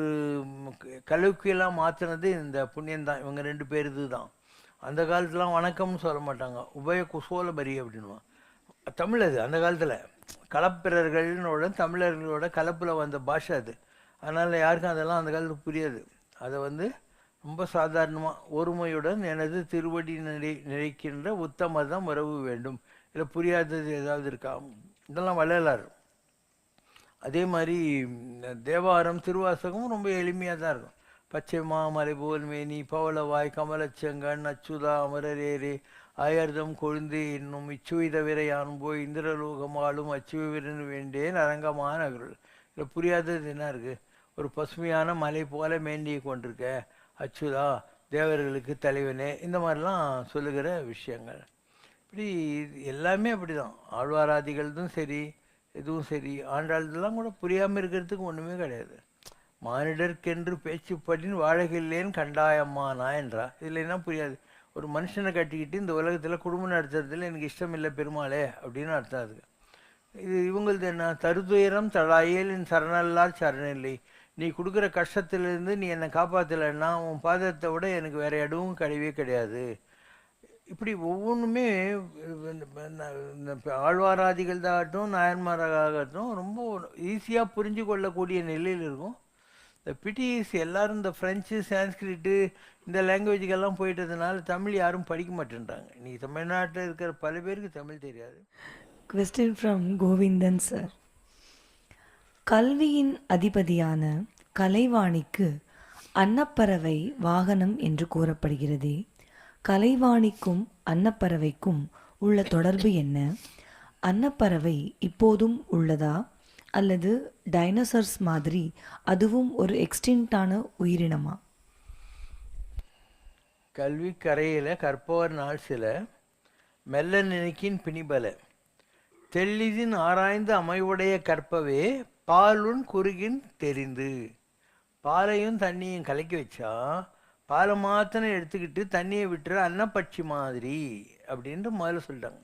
S3: கலவுக்கியெல்லாம் மாற்றினது இந்த புண்ணியந்தான். இவங்க 2 பேர் இது தான். அந்த காலத்துலாம் வணக்கம்னு சொல்ல மாட்டாங்க, உபய குசோலபரி அப்படின்வான். தமிழ் அது அந்த காலத்தில் கலப்பிரர்களோட தமிழர்களோட கலப்பில் வந்த பாஷை அது. அதனால் யாருக்கும் அதெல்லாம் அந்த காலத்துக்கு புரியாது. அதை ரொம்ப சாதாரணமாக ஒருமையுடன் எனது திருவடி நினைக்கின்ற உத்தமதம் உறவு வேண்டும், இல்லை புரியாதது ஏதாவது இருக்கா, இதெல்லாம் வள்ளலார். அதே மாதிரி தேவாரம், திருவாசகம் ரொம்ப எளிமையாக தான் இருக்கும். பச்சை மாமலை போல் மேனி, பவளவாய், கமலச்செங்கண், அச்சுதா அமரரேரே, ஆயர்தம் கொழுந்து என்னும் இச்சுவித விரையான் போய் இந்திரலோகமாலும் அச்சுவிரன் வேண்டேன் அரங்கமான அருள். இல்லை புரியாதது என்ன இருக்குது, ஒரு பசுமையான மலை போல மேண்டியை கொண்டிருக்க அச்சுதா, தேவர்களுக்கு தலைவனே, இந்த மாதிரிலாம் சொல்லுகிற விஷயங்கள். இப்படி எல்லாமே அப்படி தான். ஆழ்வாராதிகளும் சரி, எதுவும் சரி, ஆண்டாள்லாம் கூட புரியாமல் இருக்கிறதுக்கு ஒன்றுமே கிடையாது. மானிடர்க்கென்று பேச்சுப்படின் வாழகில்லேன் கண்டாயம்மானா என்றா, இதில் என்ன புரியாது. ஒரு மனுஷனை கட்டிக்கிட்டு இந்த உலகத்தில் குடும்பம் நடத்துறதுல எனக்கு இஷ்டம் இல்லை பெருமாளே அப்படின்னு அர்த்தம் அதுக்கு. இது இவங்களது என்ன, தருதுயரம் தழாயலின் சரணல்லார் சரணில்லை. நீ கொடுக்குற கஷ்டத்திலேருந்து நீ என்னை காப்பாற்றலைன்னா உன் பாதத்தை விட எனக்கு வேறு இடமும் கிடையவே கிடையாது. இப்படி ஒவ்வொன்றுமே இந்த ஆழ்வாராதிகள் தாகட்டும் நாயன்மாராகட்டும் ரொம்ப ஈஸியாக புரிஞ்சு கொள்ளக்கூடிய நிலையில் இருக்கும். இந்த பிடிஎஸ் எல்லாரும் இந்த ஃப்ரெஞ்சு சான்ஸ்கிரிட்டு இந்த லாங்குவேஜுக்கெல்லாம் போயிட்டதுனால தமிழ் யாரும் படிக்க மாட்டேன்றாங்க. இன்றைக்கி தமிழ்நாட்டில் இருக்கிற பல பேருக்கு தமிழ் தெரியாது.
S2: Question from Govindan sir. கல்வியின் அதிபதியான கலைவாணிக்கு அன்னப்பறவை வாகனம் என்று கூறப்படுகிறதே, கலைவாணிக்கும் அன்னப்பறவைக்கும் உள்ள தொடர்பு என்ன? அன்னப்பறவை இப்போதும் உள்ளதா அல்லது டைனோசர்ஸ் மாதிரி அதுவும் ஒரு எக்ஸ்டிங்டான உயிரினமா?
S3: கல்வி கரையில் கற்பவர் நாள் சில மெல்ல நினைக்கின் பிணிபல தெள்ளிதின் ஆராய்ந்து அமைவுடைய கற்பவே பாலுன் குறுகின் தெரிந்து. பாலையும் தண்ணியும் கலக்கி வச்சா பாலை மாத்திரம் எடுத்துக்கிட்டு தண்ணியை விட்டுற அன்னப்பட்சி மாதிரி அப்படின்ட்டு முதல்ல சொல்லிட்டாங்க.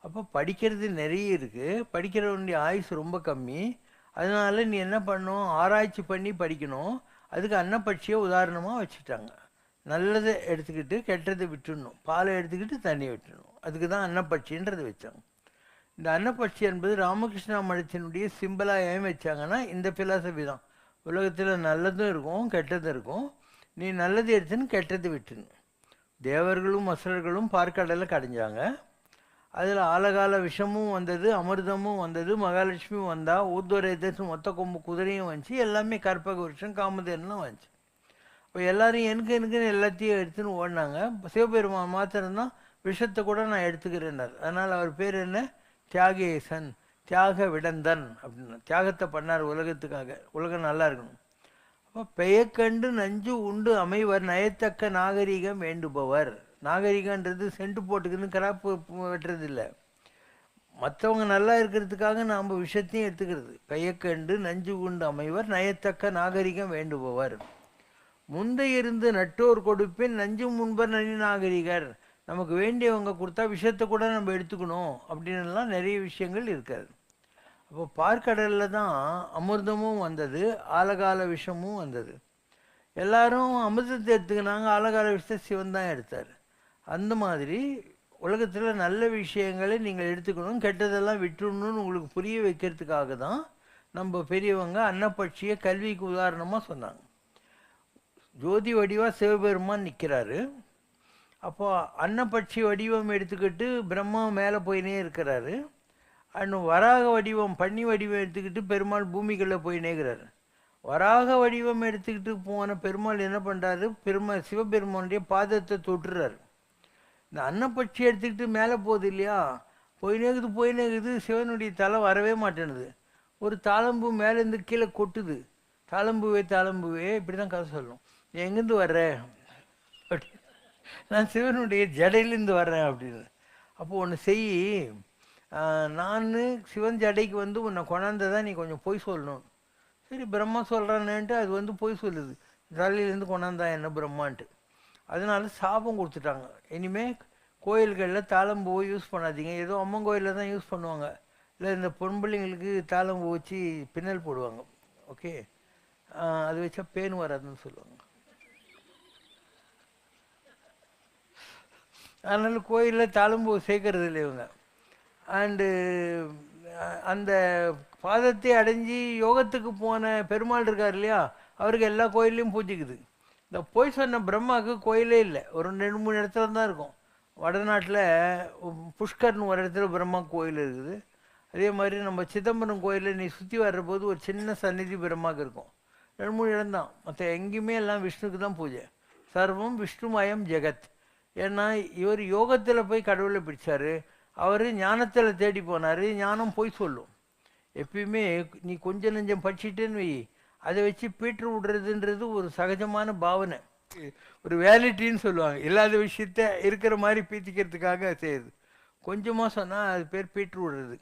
S3: அப்போ படிக்கிறது நிறைய இருக்குது, படிக்கிறவனுடைய ஆயுசு ரொம்ப கம்மி. அதனால நீ என்ன பண்ணணும், ஆராய்ச்சி பண்ணி படிக்கணும். அதுக்கு அன்னப்பட்சியை உதாரணமாக வச்சுட்டாங்க. நல்லதை எடுத்துக்கிட்டு கெட்டதை விட்டுடணும், பாலை எடுத்துக்கிட்டு தண்ணியை விட்டுடணும். அதுக்கு தான் அன்னப்பட்சின்றது வச்சாங்க. இந்த அன்னப்பட்சி என்பது ராமகிருஷ்ணா மடத்தினுடைய சிம்பிளாக ஏன் வச்சாங்கன்னா இந்த ஃபிலாசபி தான். உலகத்தில் நல்லதும் இருக்கும் கெட்டதும் இருக்கும், நீ நல்லது எடுத்துன்னு கெட்டது விட்டுணும். தேவர்களும் அசுரர்களும் பார்க்கடலில் கடைஞ்சாங்க. அதில் ஆலகால விஷமும் வந்தது, அமிர்தமும் வந்தது, மகாலட்சுமியும் வந்தா, ஊர்துவரேதசும் மொத்த கொம்பு குதிரையும் வந்துச்சு, எல்லாமே கற்பக வருஷம் காமதேனும் வந்துச்சு. இப்போ எல்லாரும் எனக்குன்னு எல்லாத்தையும் எடுத்துன்னு ஓடினாங்க. சிவபெருமான் மாத்திரம்தான் விஷத்தை கூட நான் எடுத்துக்கிறேன்னார். அதனால் அவர் பேர் என்ன, தியாகேசன், தியாக விடந்தன் அப்படின்னு. தியாகத்தை பண்ணார் உலகத்துக்காக, உலகம் நல்லா இருக்கணும். அப்போ பெயக்கண்டு நஞ்சு உண்டு அமைவர் நயத்தக்க நாகரிகம் வேண்டுபவர். நாகரிகன்றது சென்ட்டு போட்டுக்குன்னு கிராப்பு வெட்டுறது இல்லை, மற்றவங்க நல்லா இருக்கிறதுக்காக நாம் விஷத்தையும் எடுத்துக்கிறது. பெயக்கண்டு நஞ்சு உண்டு அமைவர் நயத்தக்க நாகரிகம் வேண்டுபவர். முந்தை இருந்து நட்டோர் கொடுப்பின் நஞ்சு முன்பர் நனி நாகரிகர். நமக்கு வேண்டியவங்க கொடுத்தா விஷத்தை கூட நம்ம எடுத்துக்கணும் அப்படின்லாம் நிறைய விஷயங்கள் இருக்காது. அப்போ பார்க்கடலில் தான் அமிர்தமும் வந்தது, ஆலகால விஷமும் வந்தது. எல்லாரும் அமிர்தத்தை எடுத்துக்கினாங்க, ஆலகால விஷத்தை சிவன் தான் எடுத்தார். அந்த மாதிரி உலகத்தில் நல்ல விஷயங்களை நீங்கள் எடுத்துக்கணும், கெட்டதெல்லாம் விட்டுடணும்னு உங்களுக்கு புரிய வைக்கிறதுக்காக தான் நம்ம பெரியவங்க அன்னப்பட்சியை கல்விக்கு உதாரணமாக சொன்னாங்க. ஜோதி வடிவாக சிவபெருமான் நிற்கிறாரு. அப்போ அன்னப்பட்சி வடிவம் எடுத்துக்கிட்டு பிரம்மா மேலே போயினே இருக்கிறாரு. இன்னும் வராக வடிவம் பன்னி வடிவம் எடுத்துக்கிட்டு பெருமாள் பூமிக்குள்ளே போயினேங்கிறாரு. வராக வடிவம் எடுத்துக்கிட்டு போன பெருமாள் என்ன பண்ணுறாரு, சிவபெருமானுடைய பாதத்தை தொட்டுறாரு. இந்த அன்னப்பட்சி எடுத்துக்கிட்டு மேலே போகுது இல்லையா, போயினேக்குது, சிவனுடைய தலை வரவே மாட்டேனுது. ஒரு தாளம்பூ மேலேருந்து கீழே கொட்டுது. தாளம்பூவே இப்படி தான் கதை சொல்லணும். நீ எங்கேருந்து வர்ற அப்படி, நான் சிவனுடைய ஜடையிலேருந்து வர்றேன் அப்படின்னு. அப்போது ஒன்று செய், நான் சிவன் ஜடைக்கு உன்னை கொண்டாந்ததான் நீ கொஞ்சம் பொய் சொல்லணும். சரி பிரம்மா சொல்கிறானேன்ட்டு அது பொய் சொல்லுது, தலையிலேருந்து கொண்டாந்தா என்ன பிரம்மான்ட்டு. அதனால சாபம் கொடுத்துட்டாங்க. இனிமேல் கோயில்களில் தாளம்பூ யூஸ் பண்ணாதீங்க. ஏதோ அம்மன் கோயிலில் தான் யூஸ் பண்ணுவாங்க, இல்லை இந்த பொம்பளைங்களுக்கு தாளம்பூ வச்சு பின்னல் போடுவாங்க. ஓகே, அது வச்சா பேன் வராதுன்னு சொல்லுவாங்க. அதனால் கோயிலில் தாளம்பூ சேர்க்கறது இல்லை இவங்க. அண்டு அந்த பாதத்தை அடைஞ்சி யோகத்துக்கு போன பெருமாள் இருக்கார் இல்லையா, அவருக்கு எல்லா கோயில்லையும் பூஜிக்குது. இந்த போய் சொன்ன பிரம்மாவுக்கு கோயிலே இல்லை, ஒரு 2-3 இடத்துல தான் இருக்கும். வடநாட்டில் புஷ்கர்னு ஒரு இடத்துல பிரம்மா கோயில் இருக்குது. அதே மாதிரி நம்ம சிதம்பரம் கோயிலில் நீ சுற்றி வர்ற போது ஒரு சின்ன சந்நிதி பிரம்மாவுக்கு இருக்கும். 2-3 இடம்தான், மற்ற எங்கேயுமே எல்லாம் விஷ்ணுக்கு தான் பூஜை. சர்வம் விஷ்ணுமயம் ஜெகத். ஏன்னா இவர் யோகத்தில் போய் கடவுளை பிடிச்சார், அவர் ஞானத்தில் தேடி போனார். ஞானம் போய் சொல்லும். எப்பயுமே நீ கொஞ்சம் நெஞ்சம் படிச்சுட்டேன்னு வை, அதை வச்சு பீட்ரு விடுறதுன்றது ஒரு சகஜமான பாவனை, ஒரு வேலிட்டின்னு சொல்லுவாங்க. இல்லாத விஷயத்த இருக்கிற மாதிரி பீத்திக்கிறதுக்காக செய்யுது. கொஞ்சமாக சொன்னால் அது பேர் பீட்ரு விடுறது.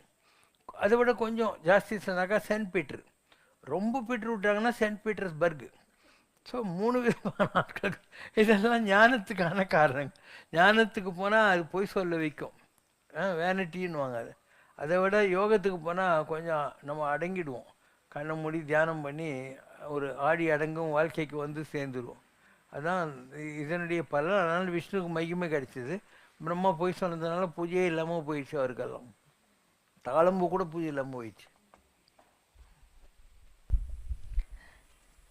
S3: அதை விட கொஞ்சம் ஜாஸ்தி சொன்னாக்கா சென்ட் பீட்ரு. ரொம்ப பீட்ரு விட்டாங்கன்னா சென்ட் பீட்டர்ஸ்பர்க். ஸோ 3 விதமான ஆட்கள். இதெல்லாம் ஞானத்துக்கான காரணங்கள். ஞானத்துக்கு போனால் அது பொய் சொல்ல வைக்கும், வேனிட்டின்னுவாங்க அது. அதை விட யோகத்துக்கு போனால் கொஞ்சம் நம்ம அடங்கிடுவோம், கண்ணை மூடி தியானம் பண்ணி ஒரு ஆடி அடங்கும் வாழ்க்கைக்கு வந்து சேர்ந்துருவோம். அதான் இதனுடைய பலன். அதனால் விஷ்ணுவுக்கு மகிமை கிடைச்சிது. பிரம்மா போய் சொன்னதுனால பூஜையே இல்லாமல் போயிடுச்சு அவருக்கெல்லாம். தாளம்பூ கூட பூஜை இல்லாமல் போயிடுச்சு.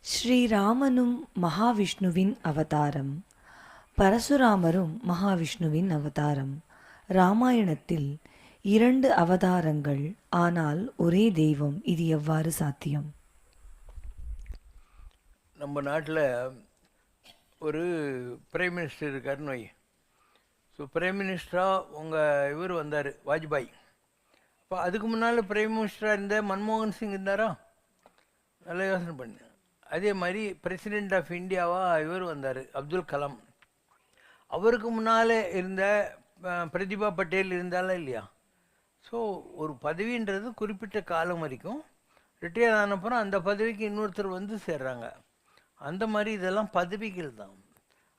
S2: ஸ்ரீராமனும் மகாவிஷ்ணுவின் அவதாரம். பரசுராமரும் மகாவிஷ்ணுவின் அவதாரம். ராமாயணத்தில் 2 அவதாரங்கள், ஆனால் ஒரே தெய்வம். இது எவ்வாறு சாத்தியம்?
S3: நம்ம நாட்டில் ஒரு பிரைம் மினிஸ்டர் இருக்காருன்னு வை. ஸோ பிரைம் மினிஸ்டராக இவர் வந்தார், வாஜ்பாய். இப்போ அதுக்கு முன்னால் பிரைம் மினிஸ்டராக இருந்த மன்மோகன் சிங் இருந்தாரா? நல்லா யோசனை பண்ணு. அதே மாதிரி பிரசிடெண்ட் ஆஃப் இந்தியாவாக இவர் வந்தார், அப்துல் கலாம். அவருக்கு முன்னால் இருந்த பிரதிபா பட்டேல் இருந்தாலும் இல்லையா? ஸோ ஒரு பதவின்றது குறிப்பிட்ட காலம் வரைக்கும், ரிட்டையர் ஆனப்புறம் அந்த பதவிக்கு இன்னொருத்தர் வந்து சேர்றாங்க. அந்த மாதிரி இதெல்லாம் பதவிகள் தான்.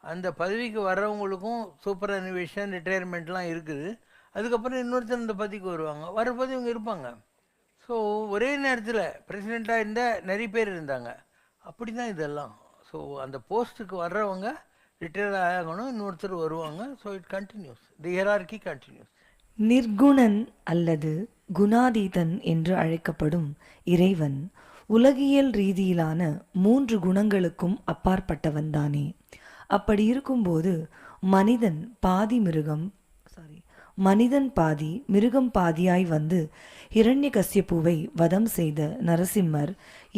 S3: அந்த பதவிக்கு வர்றவங்களுக்கும் சூப்பர் அனிவேஷன் ரிட்டையர்மெண்ட்லாம் இருக்குது. அதுக்கப்புறம் இன்னொருத்தர் இந்த பதவிக்கு வருவாங்க, வர பதவி இவங்க இருப்பாங்க. ஸோ ஒரே நேரத்தில் பிரசிடெண்ட்டாக இருந்த நிறைய பேர் இருந்தாங்க. அப்படி தான் இதெல்லாம். ஸோ அந்த போஸ்ட்டுக்கு வர்றவங்க ரிட்டையர் ஆகணும், இன்னொருத்தர் வருவாங்க. So it continues, the hierarchy continues.
S2: நிர்குணன் அல்லது குணாதீதன் என்று அழைக்கப்படும் இறைவன் உலகியல் ரீதியிலான 3 குணங்களுக்கும் அப்பாற்பட்டவன்தானே? அப்படி இருக்கும்போது மனிதன் பாதி மிருகம் பாதியாய் வந்து ஹிரண்யகசியப்புவை வதம் செய்த நரசிம்மர்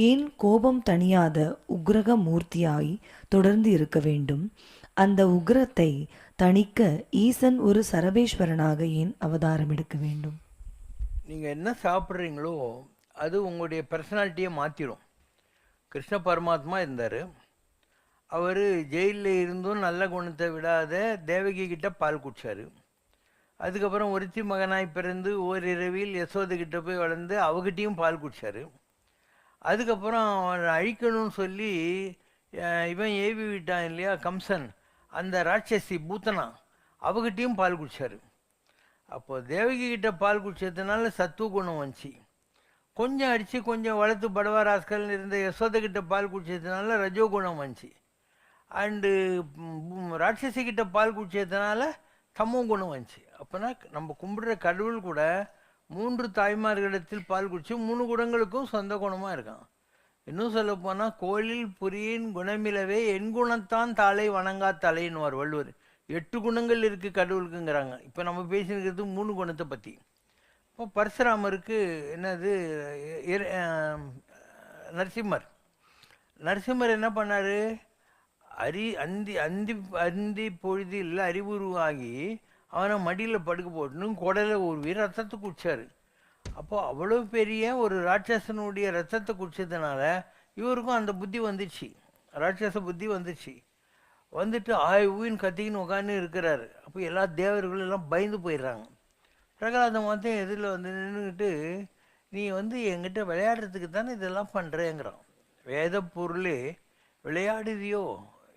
S2: ஏன் கோபம் தணியாத உக்ரக மூர்த்தியாய் தொடர்ந்து இருக்க வேண்டும்? அந்த உக்ரத்தை தணிக்க ஈசன் ஒரு சரபேஸ்வரனாக ஏன் அவதாரம் எடுக்க வேண்டும்?
S3: நீங்கள் என்ன சாப்பிட்றீங்களோ அது உங்களுடைய பர்சனாலிட்டியை மாற்றிடும். கிருஷ்ண பரமாத்மா இருந்தார். அவர் ஜெயிலில் இருந்தும் நல்ல குணத்தை விடாத தேவகி கிட்ட பால் குடித்தார். அதுக்கப்புறம் ஒருத்தி மகனாய் பிறந்து ஓரிரவில் யசோதை கிட்ட போய் வளர்ந்து அவகிட்டையும் பால் குடித்தார். அதுக்கப்புறம் அவன் அழிக்கணும்னு சொல்லி இவன் ஏவி விட்டான் இல்லையா, கம்சன், அந்த ராட்சசி பூத்தனா, அவகிட்டையும் பால் குடித்தார். அப்போது தேவகி கிட்ட பால் குடித்ததுனால சத்துவ குணம் வந்துச்சு. கொஞ்சம் அடித்து கொஞ்சம் வளர்த்து படவா ராஸ்கல்னு இருந்த யசோதை கிட்ட பால் குடித்ததுனால ரஜோகுணம் வந்துச்சு. அண்டு ராட்சசி கிட்ட பால் குடித்ததுனால தமோ குணம் வந்துச்சு. அப்போனா நம்ம கும்பிடுற கடவுள் கூட 3 தாய்மார்களிடத்தில் பால் குடித்து 3 குணங்களுக்கும் சொந்த குணமாக இருக்கான். இன்னும் சொல்ல போனால் கோயிலில் புரியின் குணமிலவே என் குணத்தான் தாளை வணங்கா தலைன்னுவார் வள்ளுவர். 8 குணங்கள் இருக்குது கடவுளுக்குங்கிறாங்க. இப்போ நம்ம பேசியிருக்கிறது 3 குணத்தை பற்றி. இப்போ பரசுராமருக்கு என்னது, நரசிம்மர் என்ன பண்ணார்? அந்தி பொழுதில் அறிவுருவாகி அவனை மடியில் படுக்க போட்டுன்னு குடலை ஊர்வி ரத்தத்தை குடித்தார். அப்போது அவ்வளோ பெரிய ஒரு ராட்சசனுடைய ரத்தத்தை குடித்ததுனால இவருக்கும் அந்த புத்தி வந்துடுச்சு, ராட்சச புத்தி வந்துடுச்சு. வந்துட்டு ஊன்னு கத்திக்கின்னு உட்காந்து இருக்கிறாரு. அப்போ எல்லா தேவர்களும் எல்லாம் பயந்து போயிடுறாங்க. பிரகலாதம் மாத்தையும் எதிரில் வந்து நின்றுக்கிட்டு, நீ என்கிட்ட விளையாடுறதுக்கு தானே இதெல்லாம் பண்ணுறேங்கிறான். வேத பொருளே விளையாடுதியோ,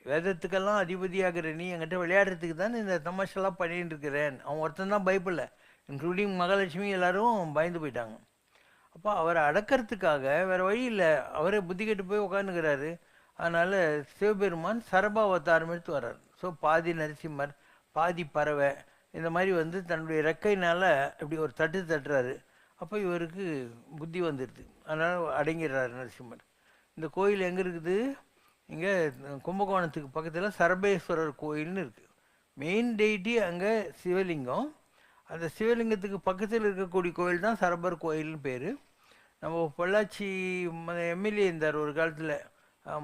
S3: வேதத்துக்கெல்லாம் அதிபதியாகிற நீ என்கிட்ட விளையாடுறதுக்கு தானே இந்த தமாஷெல்லாம் பண்ணிட்டு இருக்கிறேன். அவன் ஒருத்தன் தான் பயப்பில்லை, இன்க்ளூடிங் மகாலட்சுமி எல்லாரும் பயந்து போயிட்டாங்க. அப்போ அவரை அடக்கிறதுக்காக வேறு வழி இல்லை, அவரே புத்தி கெட்டு போய் உட்காந்துக்கிறாரு. அதனால் சிவபெருமான் சரபாவதாரம் எடுத்து வர்றார். ஸோ பாதி நரசிம்மர் பாதி பறவை இந்த மாதிரி தன்னுடைய ரெக்கையினால் இப்படி ஒரு தட்டுறாரு. அப்போ இவருக்கு புத்தி வந்துடுது. அதனால் அடங்கிடுறாரு நரசிம்மர். இந்த கோயில் எங்கே இருக்குது? இங்கே கும்பகோணத்துக்கு பக்கத்தில் சரபேஸ்வரர் கோயில்னு இருக்குது. மெயின் டெய்ட்டி அங்கே சிவலிங்கம். அந்த சிவலிங்கத்துக்கு பக்கத்தில் இருக்கக்கூடிய கோயில் தான் சரபர் கோயில்னு பேர். நம்ம பொள்ளாச்சி எம்எல்ஏ இருந்தார் ஒரு காலத்தில்,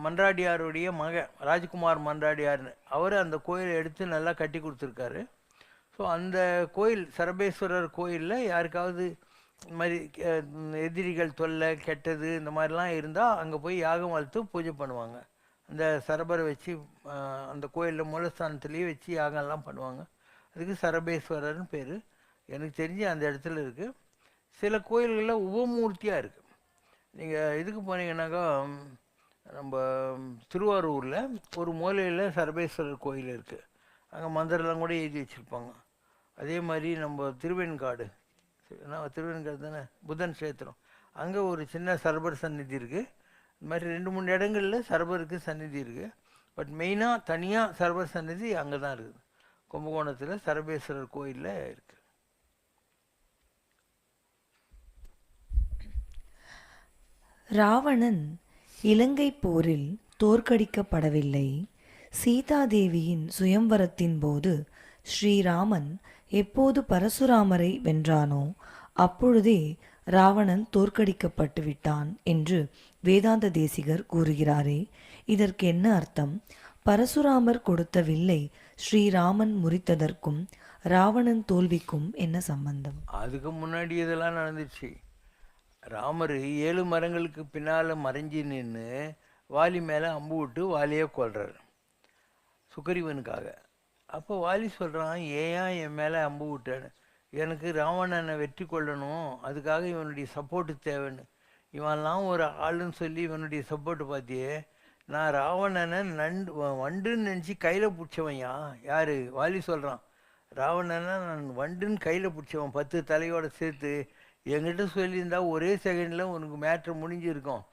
S3: மன்றாடியாருடைய மகன் ராஜ்குமார் மன்றாடியார்னு. அவர் அந்த கோயிலை எடுத்து நல்லா கட்டி கொடுத்துருக்காரு. ஸோ அந்த கோயில் சரபேஸ்வரர் கோயிலில் யாருக்காவது இந்த மாதிரி எதிரிகள் தொல்லை கெட்டது இந்த மாதிரிலாம் இருந்தால் அங்கே போய் யாகம் வளர்த்து பூஜை பண்ணுவாங்க. அந்த சரபரை வச்சு அந்த கோயிலில் மூலஸ்தானத்துலேயே வச்சு யாகம்லாம் பண்ணுவாங்க. அதுக்கு சரபேஸ்வரர்னு பேர். எனக்கு தெரிஞ்சு அந்த இடத்துல இருக்குது. சில கோயில்களில் உபமூர்த்தியாக இருக்குது. நீங்கள் இதுக்கு போனீங்கன்னாக்கா நம்ம திருவாரூரில் ஒரு மூலையில் சர்வேஸ்வரர் கோயில் இருக்குது. அங்கே மந்திரம்லாம் கூட எழுதி வச்சுருப்பாங்க. அதே மாதிரி நம்ம திருவெண்காடு தானே புதன் கஷேத்திரம், அங்கே ஒரு சின்ன சர்வர் சந்நிதி இருக்குது. இந்த மாதிரி 2-3 இடங்களில் சர்வருக்கு சந்நிதி இருக்குது. பட் மெயினாக தனியாக சர்வர் சந்நிதி அங்கே தான் இருக்குது. கும்பகோணத்தில் சர்வேஸ்வரர் கோயிலில் இருக்குது.
S2: ராவணன் இலங்கை போரில் தோற்கடிக்கப்படவில்லை. சீதாதேவியின் சுயம்வரத்தின் போது ஸ்ரீராமன் எப்போது பரசுராமரை வென்றானோ அப்பொழுதே ராவணன் தோற்கடிக்கப்பட்டு விட்டான் என்று வேதாந்த தேசிகர் கூறுகிறாரே, இதற்கு என்ன அர்த்தம்? பரசுராமர் கொடுத்த வில்லை ஸ்ரீராமன் முறித்ததற்கும் ராவணன் தோல்விக்கும் என்ன சம்பந்தம்?
S3: அதுக்கு முன்னாடி இதெல்லாம் நடந்துச்சு. ராமர் 7 மரங்களுக்கு பின்னால் மறைஞ்சி நின்று வாலி மேலே அம்பு விட்டு வாலியே கொல்றார் சுக்ரீவனுக்காக. அப்போ வாலி சொல்கிறான், ஏன் என் மேலே அம்பு விட்டான்னு? எனக்கு ராவணனை வெற்றி கொள்ளணும், அதுக்காக இவனுடைய சப்போர்ட்டு தேவைன்னு. இவன்லாம் ஒரு ஆளுன்னு சொல்லி இவனுடைய சப்போர்ட்டு பார்த்தியே, நான் ராவணனை வண்டுன்னு நினச்சி கையில் பிடிச்சவன்யா. யார்? வாலி சொல்கிறான், ராவணனை நான் வண்டுன்னு கையில் பிடிச்சவன் 10 தலையோடு சேர்த்து. என்கிட்ட சொல்லியிருந்தா ஒரே செகண்டில் உனக்கு மேட்ரு முடிஞ்சிருக்கும்.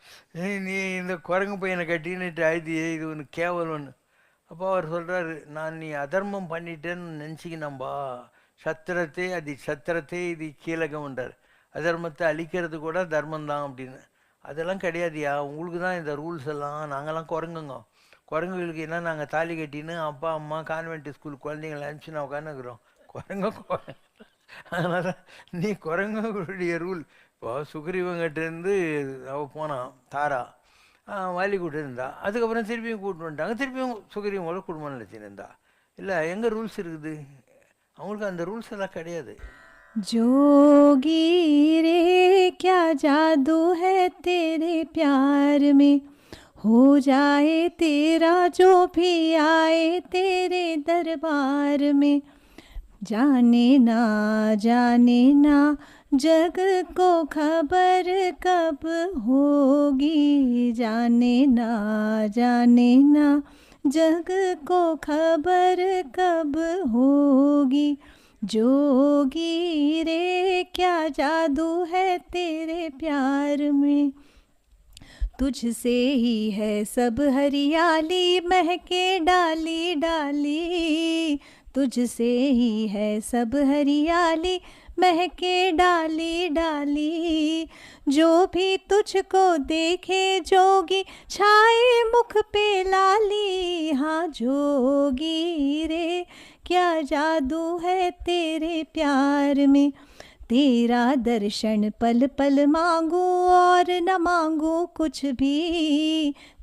S3: நீ இந்த குரங்கு பையனை கட்டின்னுட்டு அழுதியே, இது உனக்கு கேவலம்னு. அப்போ அவர் சொல்கிறாரு, நீ அதர்மம் பண்ணிட்டேன்னு நினச்சிக்கினம்பா, சத்திரத்தை இது கீழகம்ன்றார். அதர்மத்தை அழிக்கிறது கூட தர்மந்தான் அப்படின்னு. அதெல்லாம் கிடையாதுயா, உங்களுக்கு தான் இந்த ரூல்ஸ் எல்லாம். நாங்கள்லாம் குரங்குகளுக்கு என்ன, நாங்கள் தாலி கட்டின்னு அப்பா அம்மா கான்வென்ட் ஸ்கூல் குழந்தைங்களை அனுப்பிச்சு நான் உட்காந்துக்கிறோம். குரங்கு அதனால் நீ குரங்குடைய ரூல். இப்போ சுக்ரீவங்கிட்டேருந்து அவள் போனான் தாரா, வாலி கூட்டு இருந்தா. அதுக்கப்புறம் திருப்பியும் கூப்பிட்டு வந்துட்டாங்க. திருப்பியும் சுக்ரீவங்களோட குடும்பம் நடத்தின்னு இருந்தா. இல்லை, எங்கே ரூல்ஸ் இருக்குது? அவங்களுக்கு அந்த ரூல்ஸ் எல்லாம் கிடையாது.
S4: जोगी रे क्या जादू है तेरे प्यार में, हो जाए तेरा जो भी आए तेरे दरबार में। जाने ना जग को खबर कब होगी, जाने ना जग को खबर कब होगी। जोगी रे क्या जादू है तेरे प्यार में, तुझसे ही है सब हरियाली महके डाली डाली, तुझसे ही है सब हरियाली महके डाली डाली। जो भी तुझको देखे जोगी छाए मुख पे लाली, हाँ जोगी रे क्या जादू है तेरे प्यार में। तेरा दर्शन पल पल मांगू और न मांगू कुछ भी,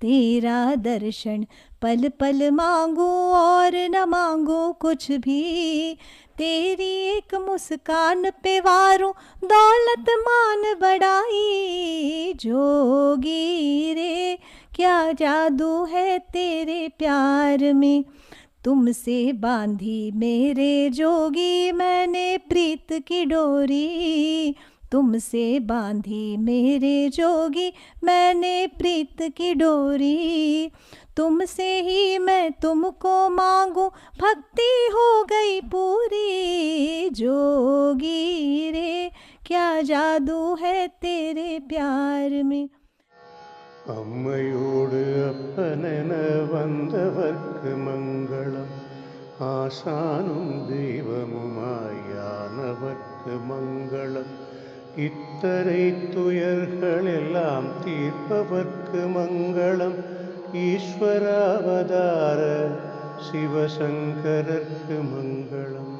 S4: तेरा दर्शन पल पल मांगू और न मांगू कुछ भी। तेरी एक मुस्कान पे वारूं दौलत मान बढ़ाई, जोगी रे क्या जादू है तेरे प्यार में। तुमसे बांधी मेरे जोगी मैंने प्रीत की डोरी, तुमसे बांधी मेरे जोगी मैंने प्रीत की डोरी। तुमसे ही मैं तुमको मांगू भक्ति हो गई पूरी, जोगी रे क्या जादू है तेरे प्यार में।
S5: அம்மையோடு அப்பனென வந்தவர்க்கு மங்களம், ஆசானும் தெய்வமுமாயானவர்க்கு மங்களம். இத்தனை துயர்கள் எல்லாம் தீர்ப்பவர்க்கு மங்களம், ஈஸ்வராவதார சிவசங்கரர்க்கு மங்களம்.